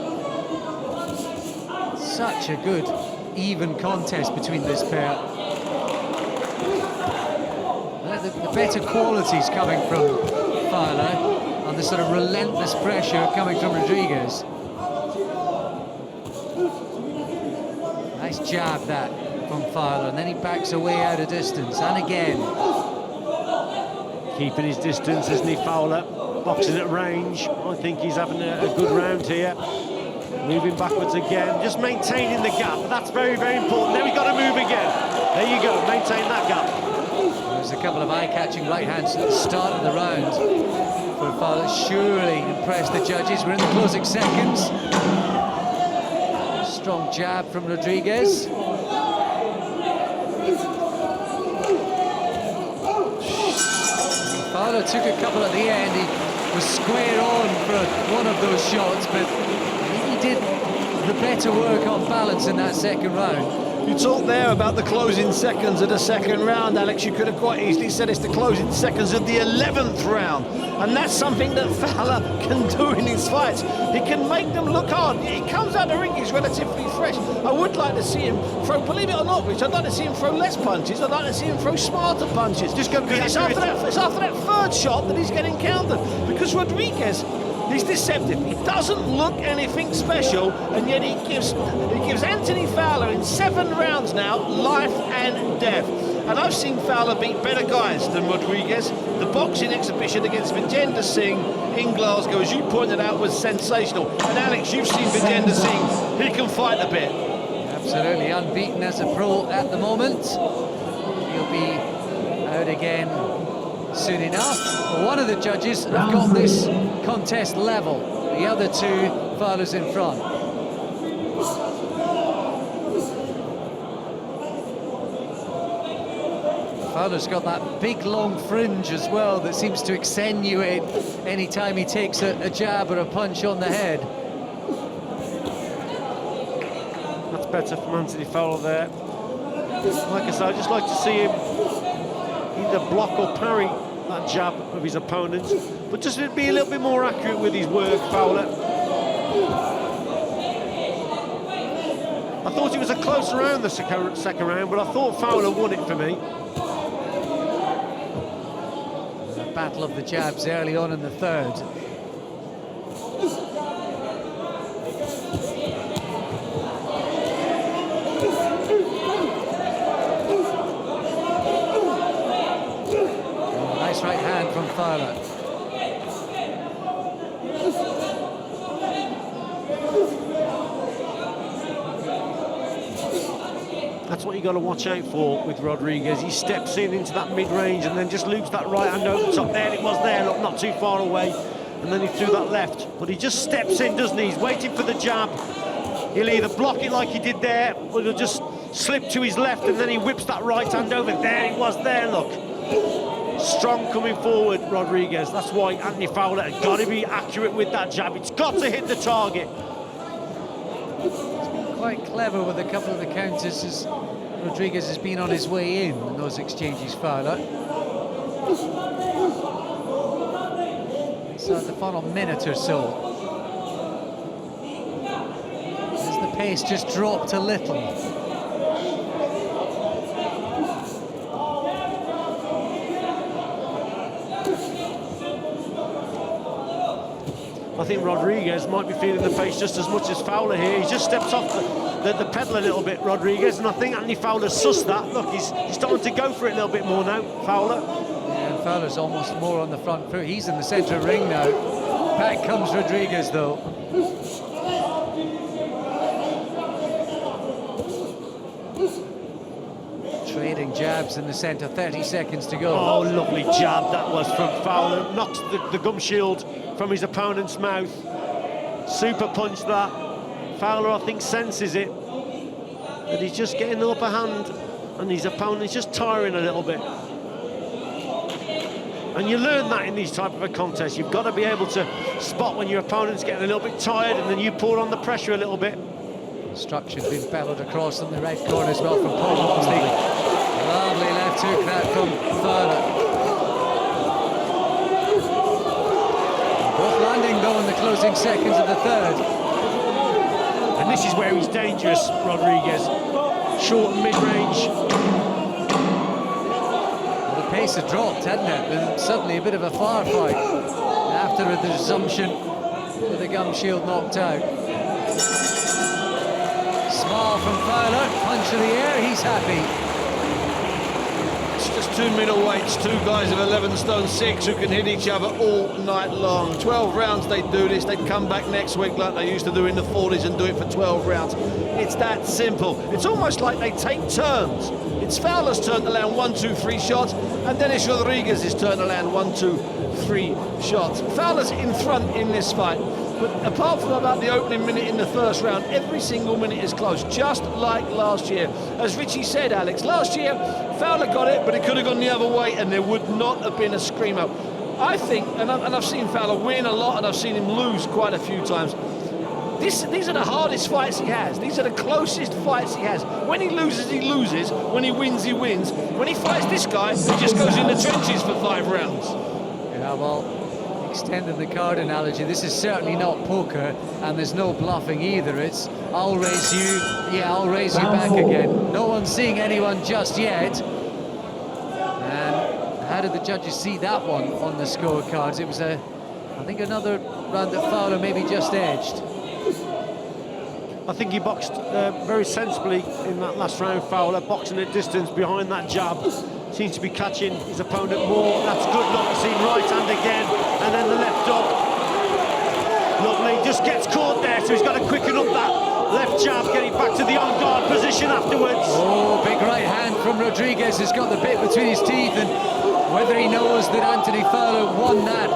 [SPEAKER 2] Such a good, even contest between this pair. The better qualities coming from Fowler and the sort of relentless pressure coming from Rodriguez. Nice jab that from Fowler, and then he backs away out of distance, and again.
[SPEAKER 3] Keeping his distance, isn't he, Fowler? Boxing at range. I think he's having a good round here. Moving backwards again, just maintaining the gap. That's very, very important. Then we've got to move again. There you go, maintain that gap.
[SPEAKER 2] There's a couple of eye-catching right hands at the start of the round for Fowler. Surely impressed the judges. We're in the closing seconds. Strong jab from Rodriguez. Fowler took a couple at the end. He was square on for one of those shots, but he did the better work on balance in that second round.
[SPEAKER 5] You talked there about the closing seconds of the second round, Alex. You could have quite easily said it's the closing seconds of the 11th round. And that's something that Fowler can do in his fights. He can make them look hard. He comes out the ring, he's relatively fresh. I would like to see him throw, believe it or not, Rich, I'd like to see him throw less punches. I'd like to see him throw smarter punches.
[SPEAKER 3] Just go
[SPEAKER 5] it's after that third shot that he's getting countered. Because Rodriguez, He's deceptive. He doesn't look anything special, and yet he gives Anthony Fowler in 7 rounds now life and death. And I've seen Fowler beat better guys than Rodriguez. The boxing exhibition against Vijender Singh in Glasgow, as you pointed out, was sensational. And Alex, you've seen Vijender Singh. He can fight a bit.
[SPEAKER 2] Absolutely unbeaten as a pro at the moment. He'll be out again soon enough. One of the judges have got this contest level. The other 2 Fowler's in front. Fowler's got that big long fringe as well that seems to extenuate any time he takes a jab or a punch on the head.
[SPEAKER 3] That's better from Anthony Fowler there. Like I said, I'd just like to see him either block or parry that jab of his opponents, but just be a little bit more accurate with his work, Fowler. I thought it was a close round the second round, but I thought Fowler won it for me.
[SPEAKER 2] A battle of the jabs early on in the third. Nice right hand from Fowler.
[SPEAKER 3] That's what you got to watch out for with Rodriguez. He steps into that mid-range and then just loops that right hand over the top. There it was there, look, not too far away. And then he threw that left. But he just steps in, doesn't he? He's waiting for the jab. He'll either block it like he did there, or he'll just slip to his left and then he whips that right hand over. There it was there, look. Strong coming forward, Rodriguez. That's why Anthony Fowler has got to be accurate with that jab. It's got to hit the target.
[SPEAKER 2] Quite clever with a couple of the counters as Rodriguez has been on his way in those exchanges, Fowler. Inside the final minute or so. As the pace just dropped a little.
[SPEAKER 3] I think Rodriguez might be feeling the pace just as much as Fowler here. He just steps off the pedal a little bit, Rodriguez, and I think Anthony Fowler's sussed that. Look, he's starting to go for it a little bit more now, Fowler.
[SPEAKER 2] Yeah, and Fowler's almost more on the front foot. He's in the centre of the ring now. Back comes Rodriguez, though. Trading jabs in the centre, 30 seconds to go.
[SPEAKER 3] Oh, lovely jab that was from Fowler. Knocks the gum shield from his opponent's mouth. Super punch that. Fowler, I think, senses it. That he's just getting the upper hand and his opponent is just tiring a little bit. And you learn that in these type of a contest. You've got to be able to spot when your opponent's getting a little bit tired and then you pour on the pressure a little bit.
[SPEAKER 2] Instructions being bellowed across in the red corner as well from Paul Moxley. Lovely left hook that from Fowler. Both landing though in the closing seconds of the third.
[SPEAKER 3] And this is where he's dangerous, Rodriguez. Short and mid-range.
[SPEAKER 2] Well, the pace had dropped, hadn't it? There's suddenly a bit of a firefight after the resumption with the gum shield knocked out. Smile from Fowler, punch to the air, he's happy.
[SPEAKER 5] It's just 2 middleweights, 2 guys of 11 stone 6 who can hit each other all night long. 12 rounds they'd do this, they'd come back next week like they used to do in the 40s and do it for 12 rounds. It's that simple. It's almost like they take turns. It's Fowler's turn to land 1, 2, 3 shots, and then it's Rodriguez's turn to land 1, 2, 3 shots. Fowler's in front in this fight. But apart from about the opening minute in the first round, every single minute is close, just like last year. As Richie said, Alex, last year, Fowler got it, but it could have gone the other way, and there would not have been a screamer. I think, and I've seen Fowler win a lot, and I've seen him lose quite a few times. These are the hardest fights he has. These are the closest fights he has. When he loses, he loses. When he wins, he wins. When he fights this guy, he just goes in the trenches for 5 rounds.
[SPEAKER 2] Yeah, well, extending the card analogy, this is certainly not poker, and there's no bluffing either. It's, I'll raise you, yeah, I'll raise you back again. No one's seeing anyone just yet. And how did the judges see that one on the scorecards? It was a I think another round that Fowler maybe just edged.
[SPEAKER 3] I think he boxed very sensibly in that last round, Fowler, boxing at distance behind that jab. Seems to be catching his opponent more. That's good luck. See, right hand again, and then the left up. Lovely, just gets caught there, so he's got to quicken up that left jab, getting back to the on-guard position afterwards.
[SPEAKER 2] Oh, big right hand from Rodriguez has got the bit between his teeth, and whether he knows that Anthony Fowler won that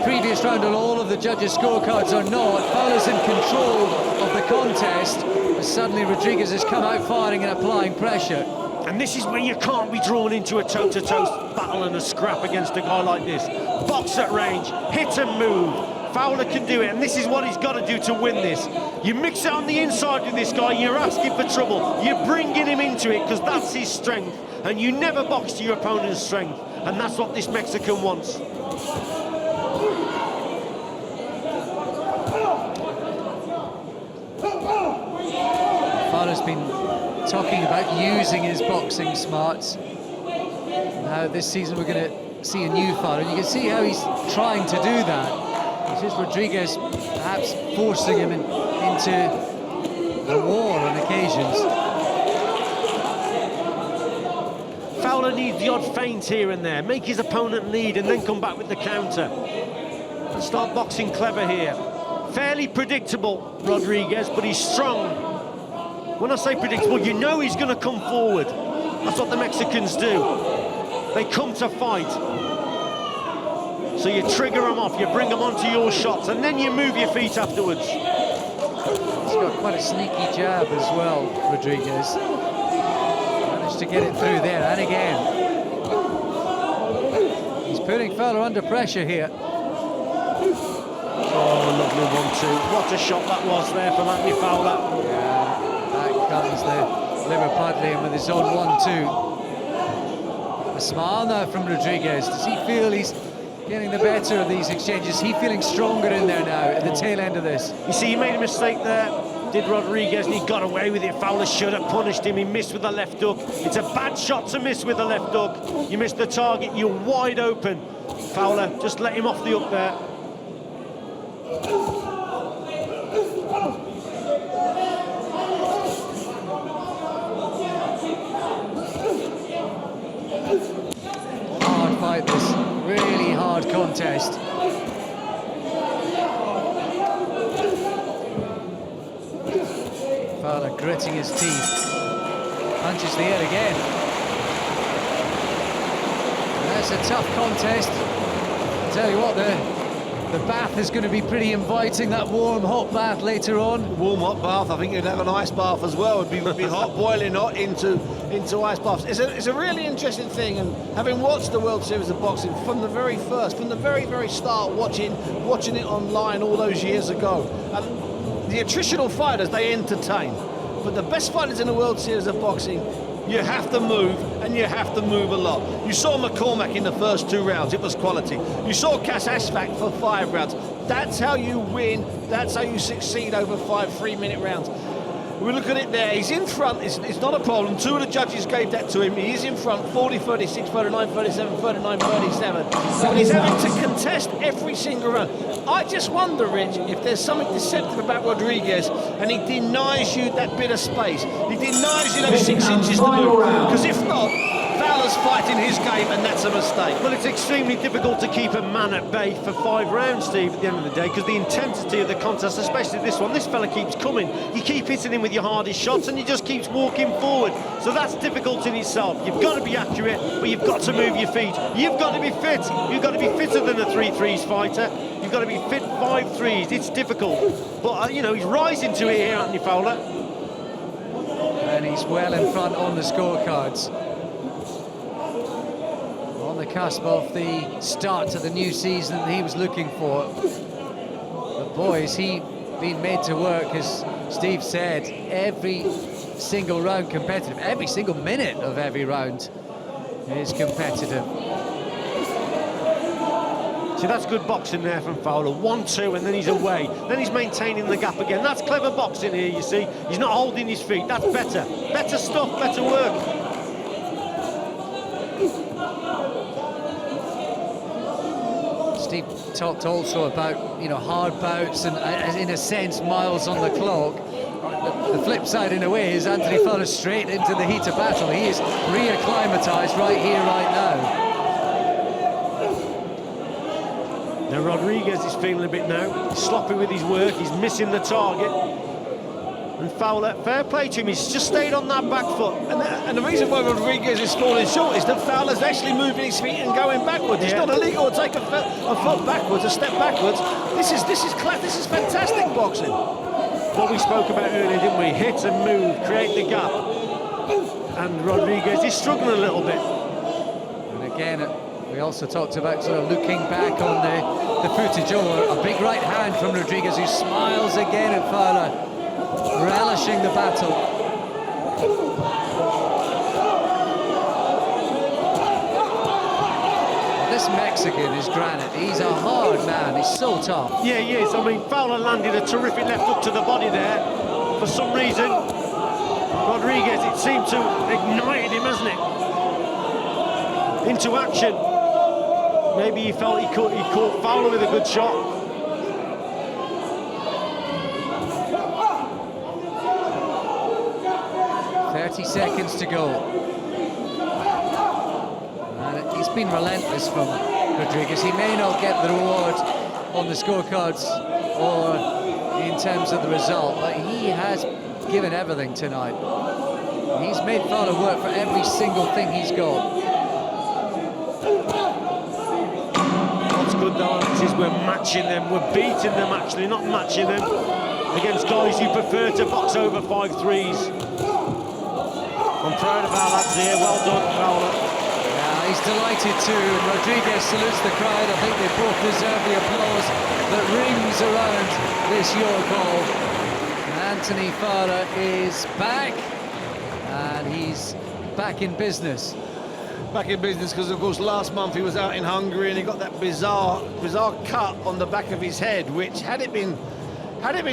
[SPEAKER 2] previous round on all of the judges' scorecards or not, Fowler's in control of the contest, but suddenly Rodriguez has come out firing and applying pressure.
[SPEAKER 3] And this is where you can't be drawn into a toe-to-toe battle and a scrap against a guy like this. Box at range, hit and move. Fowler can do it, and this is what he's got to do to win this. You mix it on the inside with this guy, you're asking for trouble. You're bringing him into it, because that's his strength. And you never box to your opponent's strength. And that's what this Mexican wants.
[SPEAKER 2] Fowler's been talking about using his boxing smarts. Now this season we're going to see a new Fowler, and you can see how he's trying to do that. It's just Rodriguez perhaps forcing him into the wall on occasions.
[SPEAKER 3] Fowler needs the odd feint here and there, make his opponent lead and then come back with the counter. And start boxing clever here. Fairly predictable, Rodriguez, but he's strong. When I say predictable, you know he's going to come forward. That's what the Mexicans do. They come to fight. So you trigger them off, you bring them onto your shots, and then you move your feet afterwards.
[SPEAKER 2] He's got quite a sneaky jab as well, Rodriguez. Managed to get it through there, and again. He's putting Fowler under pressure here.
[SPEAKER 3] Oh, lovely 1-2. What a shot that was there from Anthony Fowler.
[SPEAKER 2] Yeah, back comes the Liverpudlian with his own 1-2. A smile now from Rodriguez. Does he feel he's getting the better of these exchanges? Is he feeling stronger in there now at the tail end of this?
[SPEAKER 3] You see, he made a mistake there, did Rodriguez, and he got away with it. Fowler should have punished him. He missed with the left hook. It's a bad shot to miss with the left hook. You missed the target, you're wide open. Fowler, just let him off the hook there.
[SPEAKER 2] Hard fight this, really hard contest. Fowler gritting his teeth, punches the air again. And that's a tough contest. I'll tell you what, the bath is going to be pretty inviting, that warm, hot bath later on.
[SPEAKER 5] Warm, hot bath. I think you'd have an ice bath as well. It'd be hot, boiling hot into ice baths. It's a really interesting thing, and having watched the World Series of Boxing from the very first, from the very start, watching it online all those years ago, and the attritional fighters, they entertain. But the best fighters in the World Series of Boxing, you have to move, and you have to move a lot. You saw McCormack in the first 2 rounds, it was quality. You saw Cass Ashfaq for 5 rounds. That's how you win, that's how you succeed over 5 3-minute rounds. We look at it there, he's in front, it's not a problem. 2 of the judges gave that to him, he is in front, 40-36, 39-37, 39-37. But he's having to contest every single round. I just wonder, Rich, if there's something deceptive about Rodriguez, and he denies you that bit of space. He denies you those 6 inches to move. Because if not, Fowler's fighting his game, and that's a mistake.
[SPEAKER 3] Well, it's extremely difficult to keep a man at bay for 5 rounds, Steve, at the end of the day, because the intensity of the contest, especially this one, this fella keeps coming. You keep hitting him with your hardest shots, and he just keeps walking forward. So that's difficult in itself. You've got to be accurate, but you've got to move your feet. You've got to be fit. You've got to be fitter than a 3-3s fighter. You've got to be fit 5-3s. It's difficult. But, you know, he's rising to it here, Anthony Fowler.
[SPEAKER 2] And he's well in front on the scorecards. On the cusp of the start to the new season that he was looking for. But boys, he's been made to work, as Steve said, every single round competitive. Every single minute of every round is competitive.
[SPEAKER 3] See, that's good boxing there from Fowler. 1-2, and then he's away. Then he's maintaining the gap again. That's clever boxing here, you see. He's not holding his feet. That's better. Better stuff, better work.
[SPEAKER 2] Steve talked also about, you know, hard bouts and, in a sense, miles on the clock. The flip side, in a way, is Anthony Fowler straight into the heat of battle. He is re-acclimatised right here, right now.
[SPEAKER 3] Now Rodriguez is feeling a bit now. He's sloppy with his work. He's missing the target. And Fowler, fair play to him. He's just stayed on that back foot.
[SPEAKER 5] And the reason why Rodriguez is falling short is that Fowler's actually moving his feet and going backwards. It's not illegal to take a foot backwards, a step backwards. This is fantastic boxing.
[SPEAKER 3] What we spoke about earlier, didn't we? Hit and move, create the gap. And Rodriguez is struggling a little bit.
[SPEAKER 2] And again, we also talked about sort of looking back on the footage. A big right hand from Rodriguez, who smiles again at Fowler, relishing the battle. This Mexican is granite. He's a hard man. He's so tough.
[SPEAKER 3] Yeah, he is. I mean, Fowler landed a terrific left hook to the body there. For some reason, Rodriguez, it seemed to ignite him, hasn't it? Into action. Maybe he felt he caught Fowler with a good shot.
[SPEAKER 2] Seconds to go. And he's been relentless from Rodriguez. He may not get the reward on the scorecards or in terms of the result, but he has given everything tonight. He's made Fowler work for every single thing he's got.
[SPEAKER 3] What's good though, Alex, is we're matching them. We're beating them, actually, not matching them against guys who prefer to box over 5-3s. I'm proud of our lads here. Well done, Fowler.
[SPEAKER 2] Yeah, he's delighted too. And Rodriguez salutes the crowd. I think they both deserve the applause that rings around this York Hall. Anthony Fowler is back, and he's back in business.
[SPEAKER 5] Back in business because, of course, last month he was out in Hungary and he got that bizarre cut on the back of his head, which had it been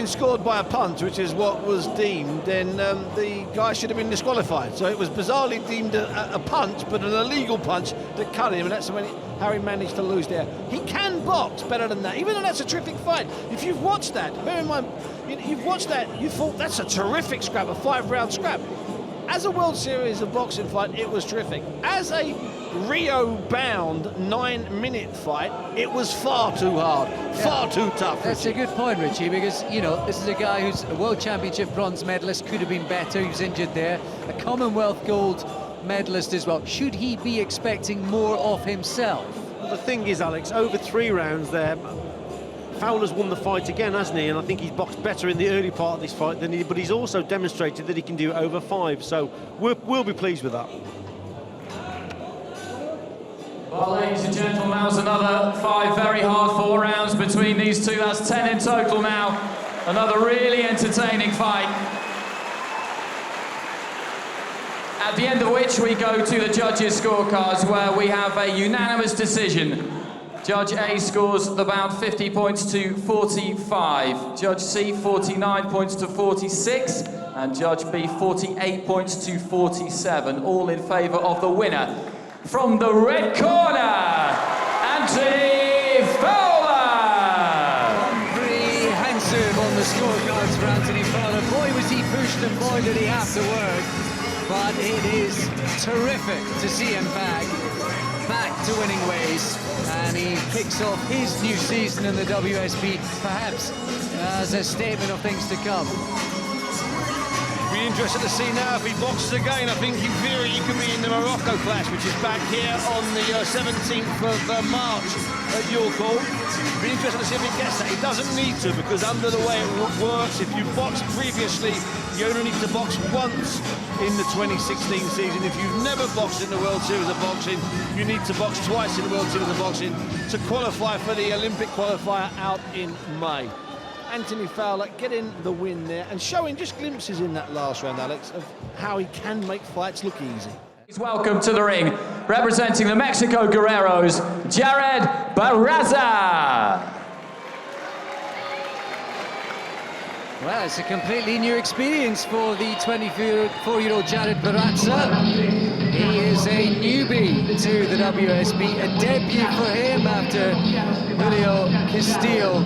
[SPEAKER 5] scored by a punch, which is what was deemed, then the guy should have been disqualified. So it was bizarrely deemed a punch, but an illegal punch that cut him, and that's how he managed to lose there. He can box better than that, even though that's a terrific fight. If you've watched that, bear in mind, you've watched that, you thought that's a terrific scrap, a 5-round scrap. As a World Series of boxing fight, it was terrific. As a Rio-bound 9-minute fight, it was far too hard, far too tough.
[SPEAKER 2] That's a good point, Richie, because, you know, this is a guy who's a World Championship bronze medalist, could have been better, he was injured there, a Commonwealth gold medalist as well. Should he be expecting more of himself?
[SPEAKER 3] Well, the thing is, Alex, over 3 rounds there, Fowler's won the fight again, hasn't he? And I think he's boxed better in the early part of this fight than but he's also demonstrated that he can do it over 5, so we'll be pleased with that.
[SPEAKER 1] Well, ladies and gentlemen, that was another 5 very hard 4 rounds between these two. That's 10 in total now. Another really entertaining fight. At the end of which we go to the judges' scorecards, where we have a unanimous decision. Judge A scores the bout 50 points to 45. Judge C 49 points to 46. And Judge B 48 points to 47. All in favour of the winner. From the red corner, Anthony Fowler!
[SPEAKER 2] Comprehensive on the scorecards for Anthony Fowler. Boy, was he pushed and boy did he have to work. But it is terrific to see him back to winning ways. And he kicks off his new season in the WSB, perhaps as a statement of things to come.
[SPEAKER 5] Be interested to see now if he boxes again. I think in theory he could be in the Morocco clash, which is back here on the 17th of March at York Hall. Be interested to see if he gets that. He doesn't need to, because under the way it works, if you boxed previously, you only need to box once in the 2016 season. If you've never boxed in the World Series of Boxing, you need to box twice in the World Series of Boxing to qualify for the Olympic qualifier out in May. Anthony Fowler getting the win there and showing just glimpses in that last round, Alex, of how he can make fights look easy.
[SPEAKER 1] Please welcome to the ring, representing the Mexico Guerreros, Jared Barraza.
[SPEAKER 2] Well, it's a completely new experience for the 24-year-old Jared Barraza. He is a newbie to the WSB, a debut for him after Julio Castillo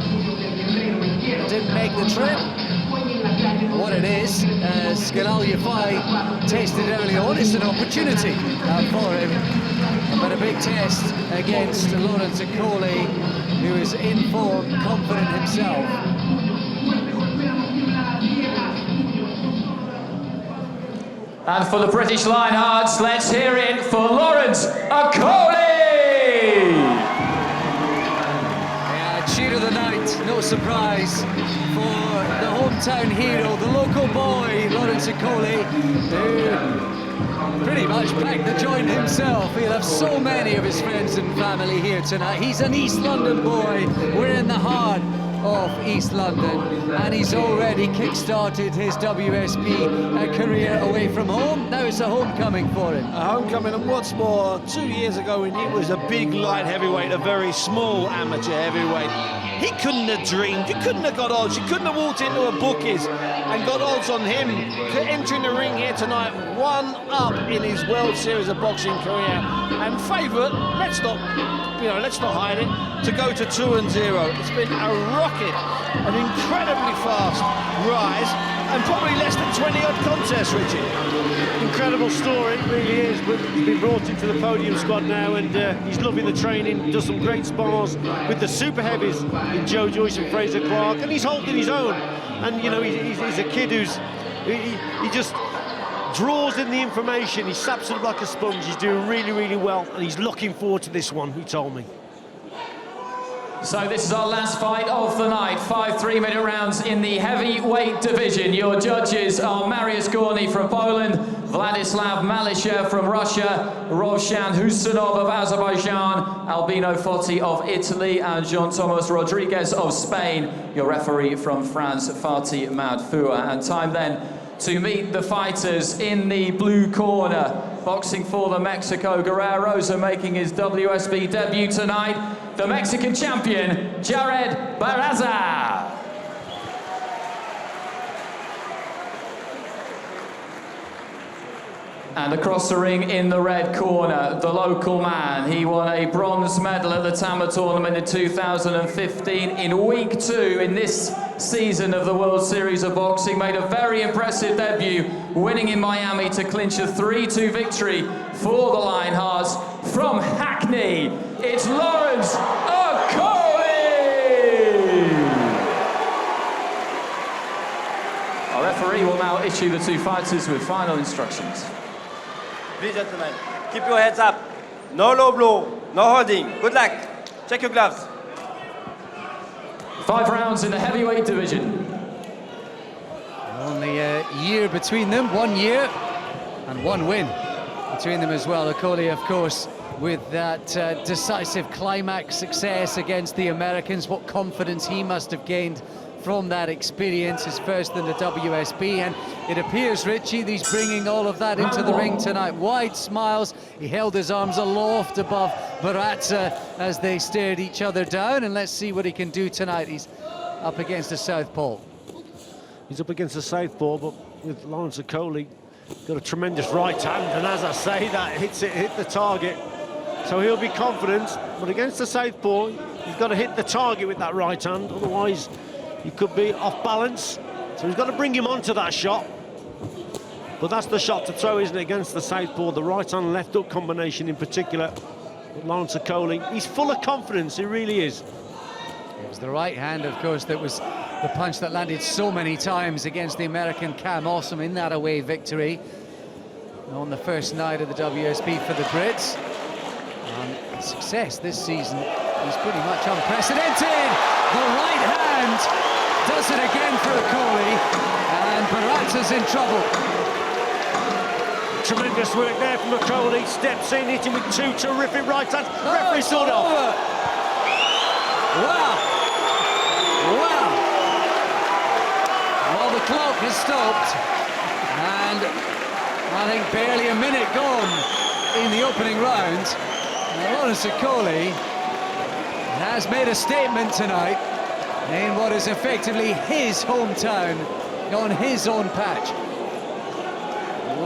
[SPEAKER 2] didn't make the trip. What it is, as Galal Yafai tasted early on, it's an opportunity for him. But a big test against Lawrence Akoli, who is in form, confident himself.
[SPEAKER 1] And for the British Lionhearts, let's hear it for Lawrence Akoli!
[SPEAKER 2] Yeah, cheer of the night, no surprise for the hometown hero, the local boy, Lawrence Akoli, who pretty much packed the joint himself. He'll have so many of his friends and family here tonight. He's an East London boy. We're in the heart of East London, and he's already kick-started his WSB career away from home. Now it's a homecoming for him.
[SPEAKER 5] A homecoming, and what's more, 2 years ago when he was a big light heavyweight, a very small amateur heavyweight, he couldn't have dreamed, you couldn't have got odds, you couldn't have walked into a bookies and got odds on him entering the ring here tonight, one up in his World Series of Boxing career, and favourite, let's not hide it, to go to 2-0. It's been a rocket, an incredibly fast rise, and probably less than 20-odd contests, Richie.
[SPEAKER 3] Incredible story, it really is, but he's been brought into the podium squad now, and he's loving the training, does some great spars with the super heavies in Joe Joyce and Fraser Clark, and he's holding his own. And you know, he's a kid who's he just draws in the information, he saps it up like a sponge. He's doing really, really well, and he's looking forward to this one, he told me.
[SPEAKER 1] So this is our last fight of the night. 5 3-minute rounds in the heavyweight division. Your judges are Mariusz Górny from Poland, Vladislav Malishev from Russia, Rovshan Husanov of Azerbaijan, Albino Foti of Italy, and Jean-Thomas Rodriguez of Spain. Your referee from France, Fatih Madfoua. And time then to meet the fighters in the blue corner. Boxing for the Mexico Guerreros, and making his WSB debut tonight, the Mexican champion, Jared Barraza. And across the ring in the red corner, the local man. He won a bronze medal at the Tama tournament in 2015 in week 2 in this season of the World Series of Boxing. Made a very impressive debut, winning in Miami to clinch a 3-2 victory for the Lionhearts. From Hackney, it's Lawrence Akoli! Our referee will now issue the two fighters with final instructions.
[SPEAKER 8] Please, gentlemen, keep your heads up. No low blow, no holding. Good luck. Check your gloves.
[SPEAKER 1] 5 rounds in the heavyweight division.
[SPEAKER 2] Only a year between them, 1 year and 1 win between them as well. Akoli, of course, with that decisive climax success against the Americans. What confidence he must have gained from that experience, his first in the WSB, and it appears, Richie, that he's bringing all of that into the ring tonight. Wide smiles, he held his arms aloft above Barraza as they stared each other down, and let's see what he can do tonight. He's up against a southpaw.
[SPEAKER 3] He's up against a southpaw, but with Lawrence Akoli, got a tremendous right hand, and as I say, that hit the target. So he'll be confident, but against the southpaw, he's got to hit the target with that right hand, otherwise he could be off balance. So he's got to bring him onto that shot. But that's the shot to throw, isn't it, against the southpaw, the right hand left hook combination in particular. But Lawrence Akoli, he's full of confidence, he really is.
[SPEAKER 2] It was the right hand, of course, that was the punch that landed so many times against the American Cam Awesome in that away victory on the first night of the WSB for the Brits. And success this season is pretty much unprecedented. The right hand does it again for Akoli, and Barraza's in trouble.
[SPEAKER 3] Tremendous work there from Akoli, steps in, hitting with 2 terrific right hands. Referee saw it off.
[SPEAKER 2] Wow. Wow. Well, the clock has stopped, and I think barely a minute gone in the opening round. Lawrence Akoli has made a statement tonight. in what is effectively his hometown, on his own patch.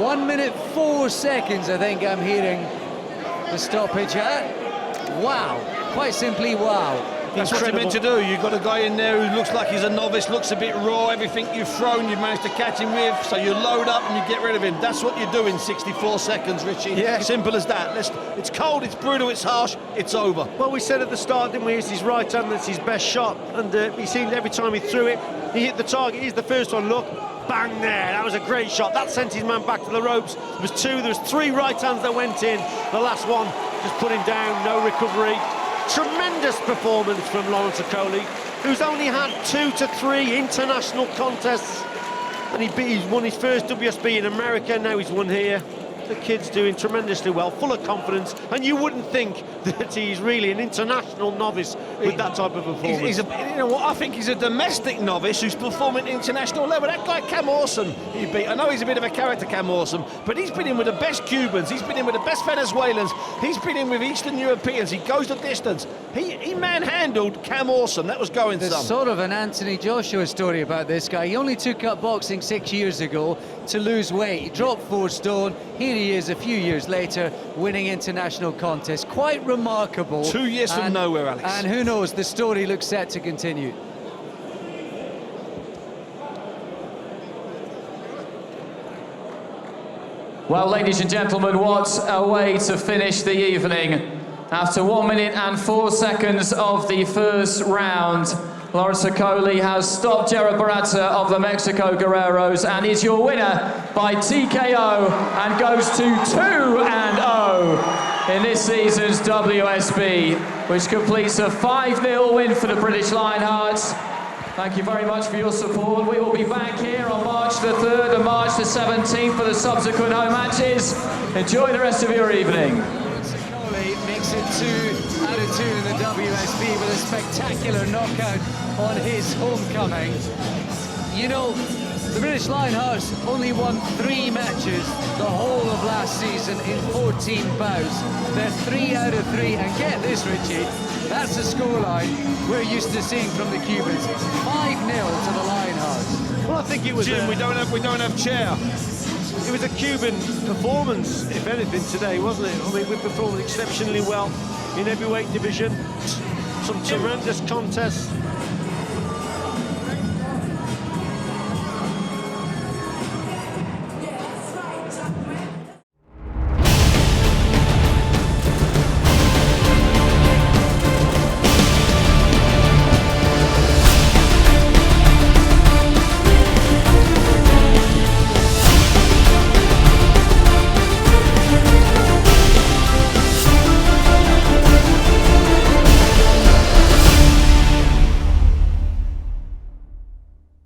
[SPEAKER 2] 1 minute 4 seconds, I think I'm hearing the stoppage at. Wow, quite simply wow.
[SPEAKER 5] That's what you're meant to do. You've got a guy in there who looks like he's a novice, looks a bit raw. Everything you've thrown, you've managed to catch him with, so you load up and you get rid of him. That's what you do in 64 seconds, Richie.
[SPEAKER 3] Yeah.
[SPEAKER 5] Simple as that. It's cold, it's brutal, it's harsh, it's over.
[SPEAKER 3] Well, we said at the start, didn't we, it's his right hand that's his best shot, and he seemed every time he threw it, he hit the target. Here's the first one, look, bang there, that was a great shot. That sent his man back to the ropes. There was 3 right hands that went in. The last one just put him down, no recovery. Tremendous performance from Lawrence Okoli, who's only had 2 to 3 international contests, and he's won his first WSB in America. Now he's won here. The kid's doing tremendously well, full of confidence, and you wouldn't think that he's really an international novice with that type of performance.
[SPEAKER 5] You know what? I think he's a domestic novice who's performing at international level. That guy Cam Awesome, he beat. I know he's a bit of a character, Cam Awesome, but he's been in with the best Cubans. He's been in with the best Venezuelans. He's been in with Eastern Europeans. He goes the distance. He manhandled Cam Awesome. That was going
[SPEAKER 2] There's
[SPEAKER 5] some.
[SPEAKER 2] sort of an Anthony Joshua story about this guy. He only took up boxing 6 years ago to lose weight. He dropped 4 stone. Here he is a few years later, winning international contests. Quite remarkable.
[SPEAKER 5] 2 years from nowhere, Alex.
[SPEAKER 2] And who knows, the story looks set to continue.
[SPEAKER 1] Well, ladies and gentlemen, what a way to finish the evening. After 1 minute and 4 seconds of the first round, Lawrence Okoli has stopped Jared Barata of the Mexico Guerreros and is your winner by TKO and goes to 2-0 in this season's WSB, which completes a 5-0 win for the British Lionhearts. Thank you very much for your support. We will be back here on March the 3rd and March the 17th for the subsequent home matches. Enjoy the rest of your evening.
[SPEAKER 2] Okoli makes it 2 out of 2 in the WSB with a spectacular knockout on his homecoming. You know, the British Lionhearts only won 3 matches the whole of last season in 14 bouts. They're 3 out of 3, and get this, Richie, that's the scoreline we're used to seeing from the Cubans. 5-0 to the Lionhearts.
[SPEAKER 3] Well, I think it was
[SPEAKER 5] Jim, we don't have chair.
[SPEAKER 3] It was a Cuban performance, if anything, today, wasn't it? I mean, we performed exceptionally well in heavyweight division. Some tremendous contests.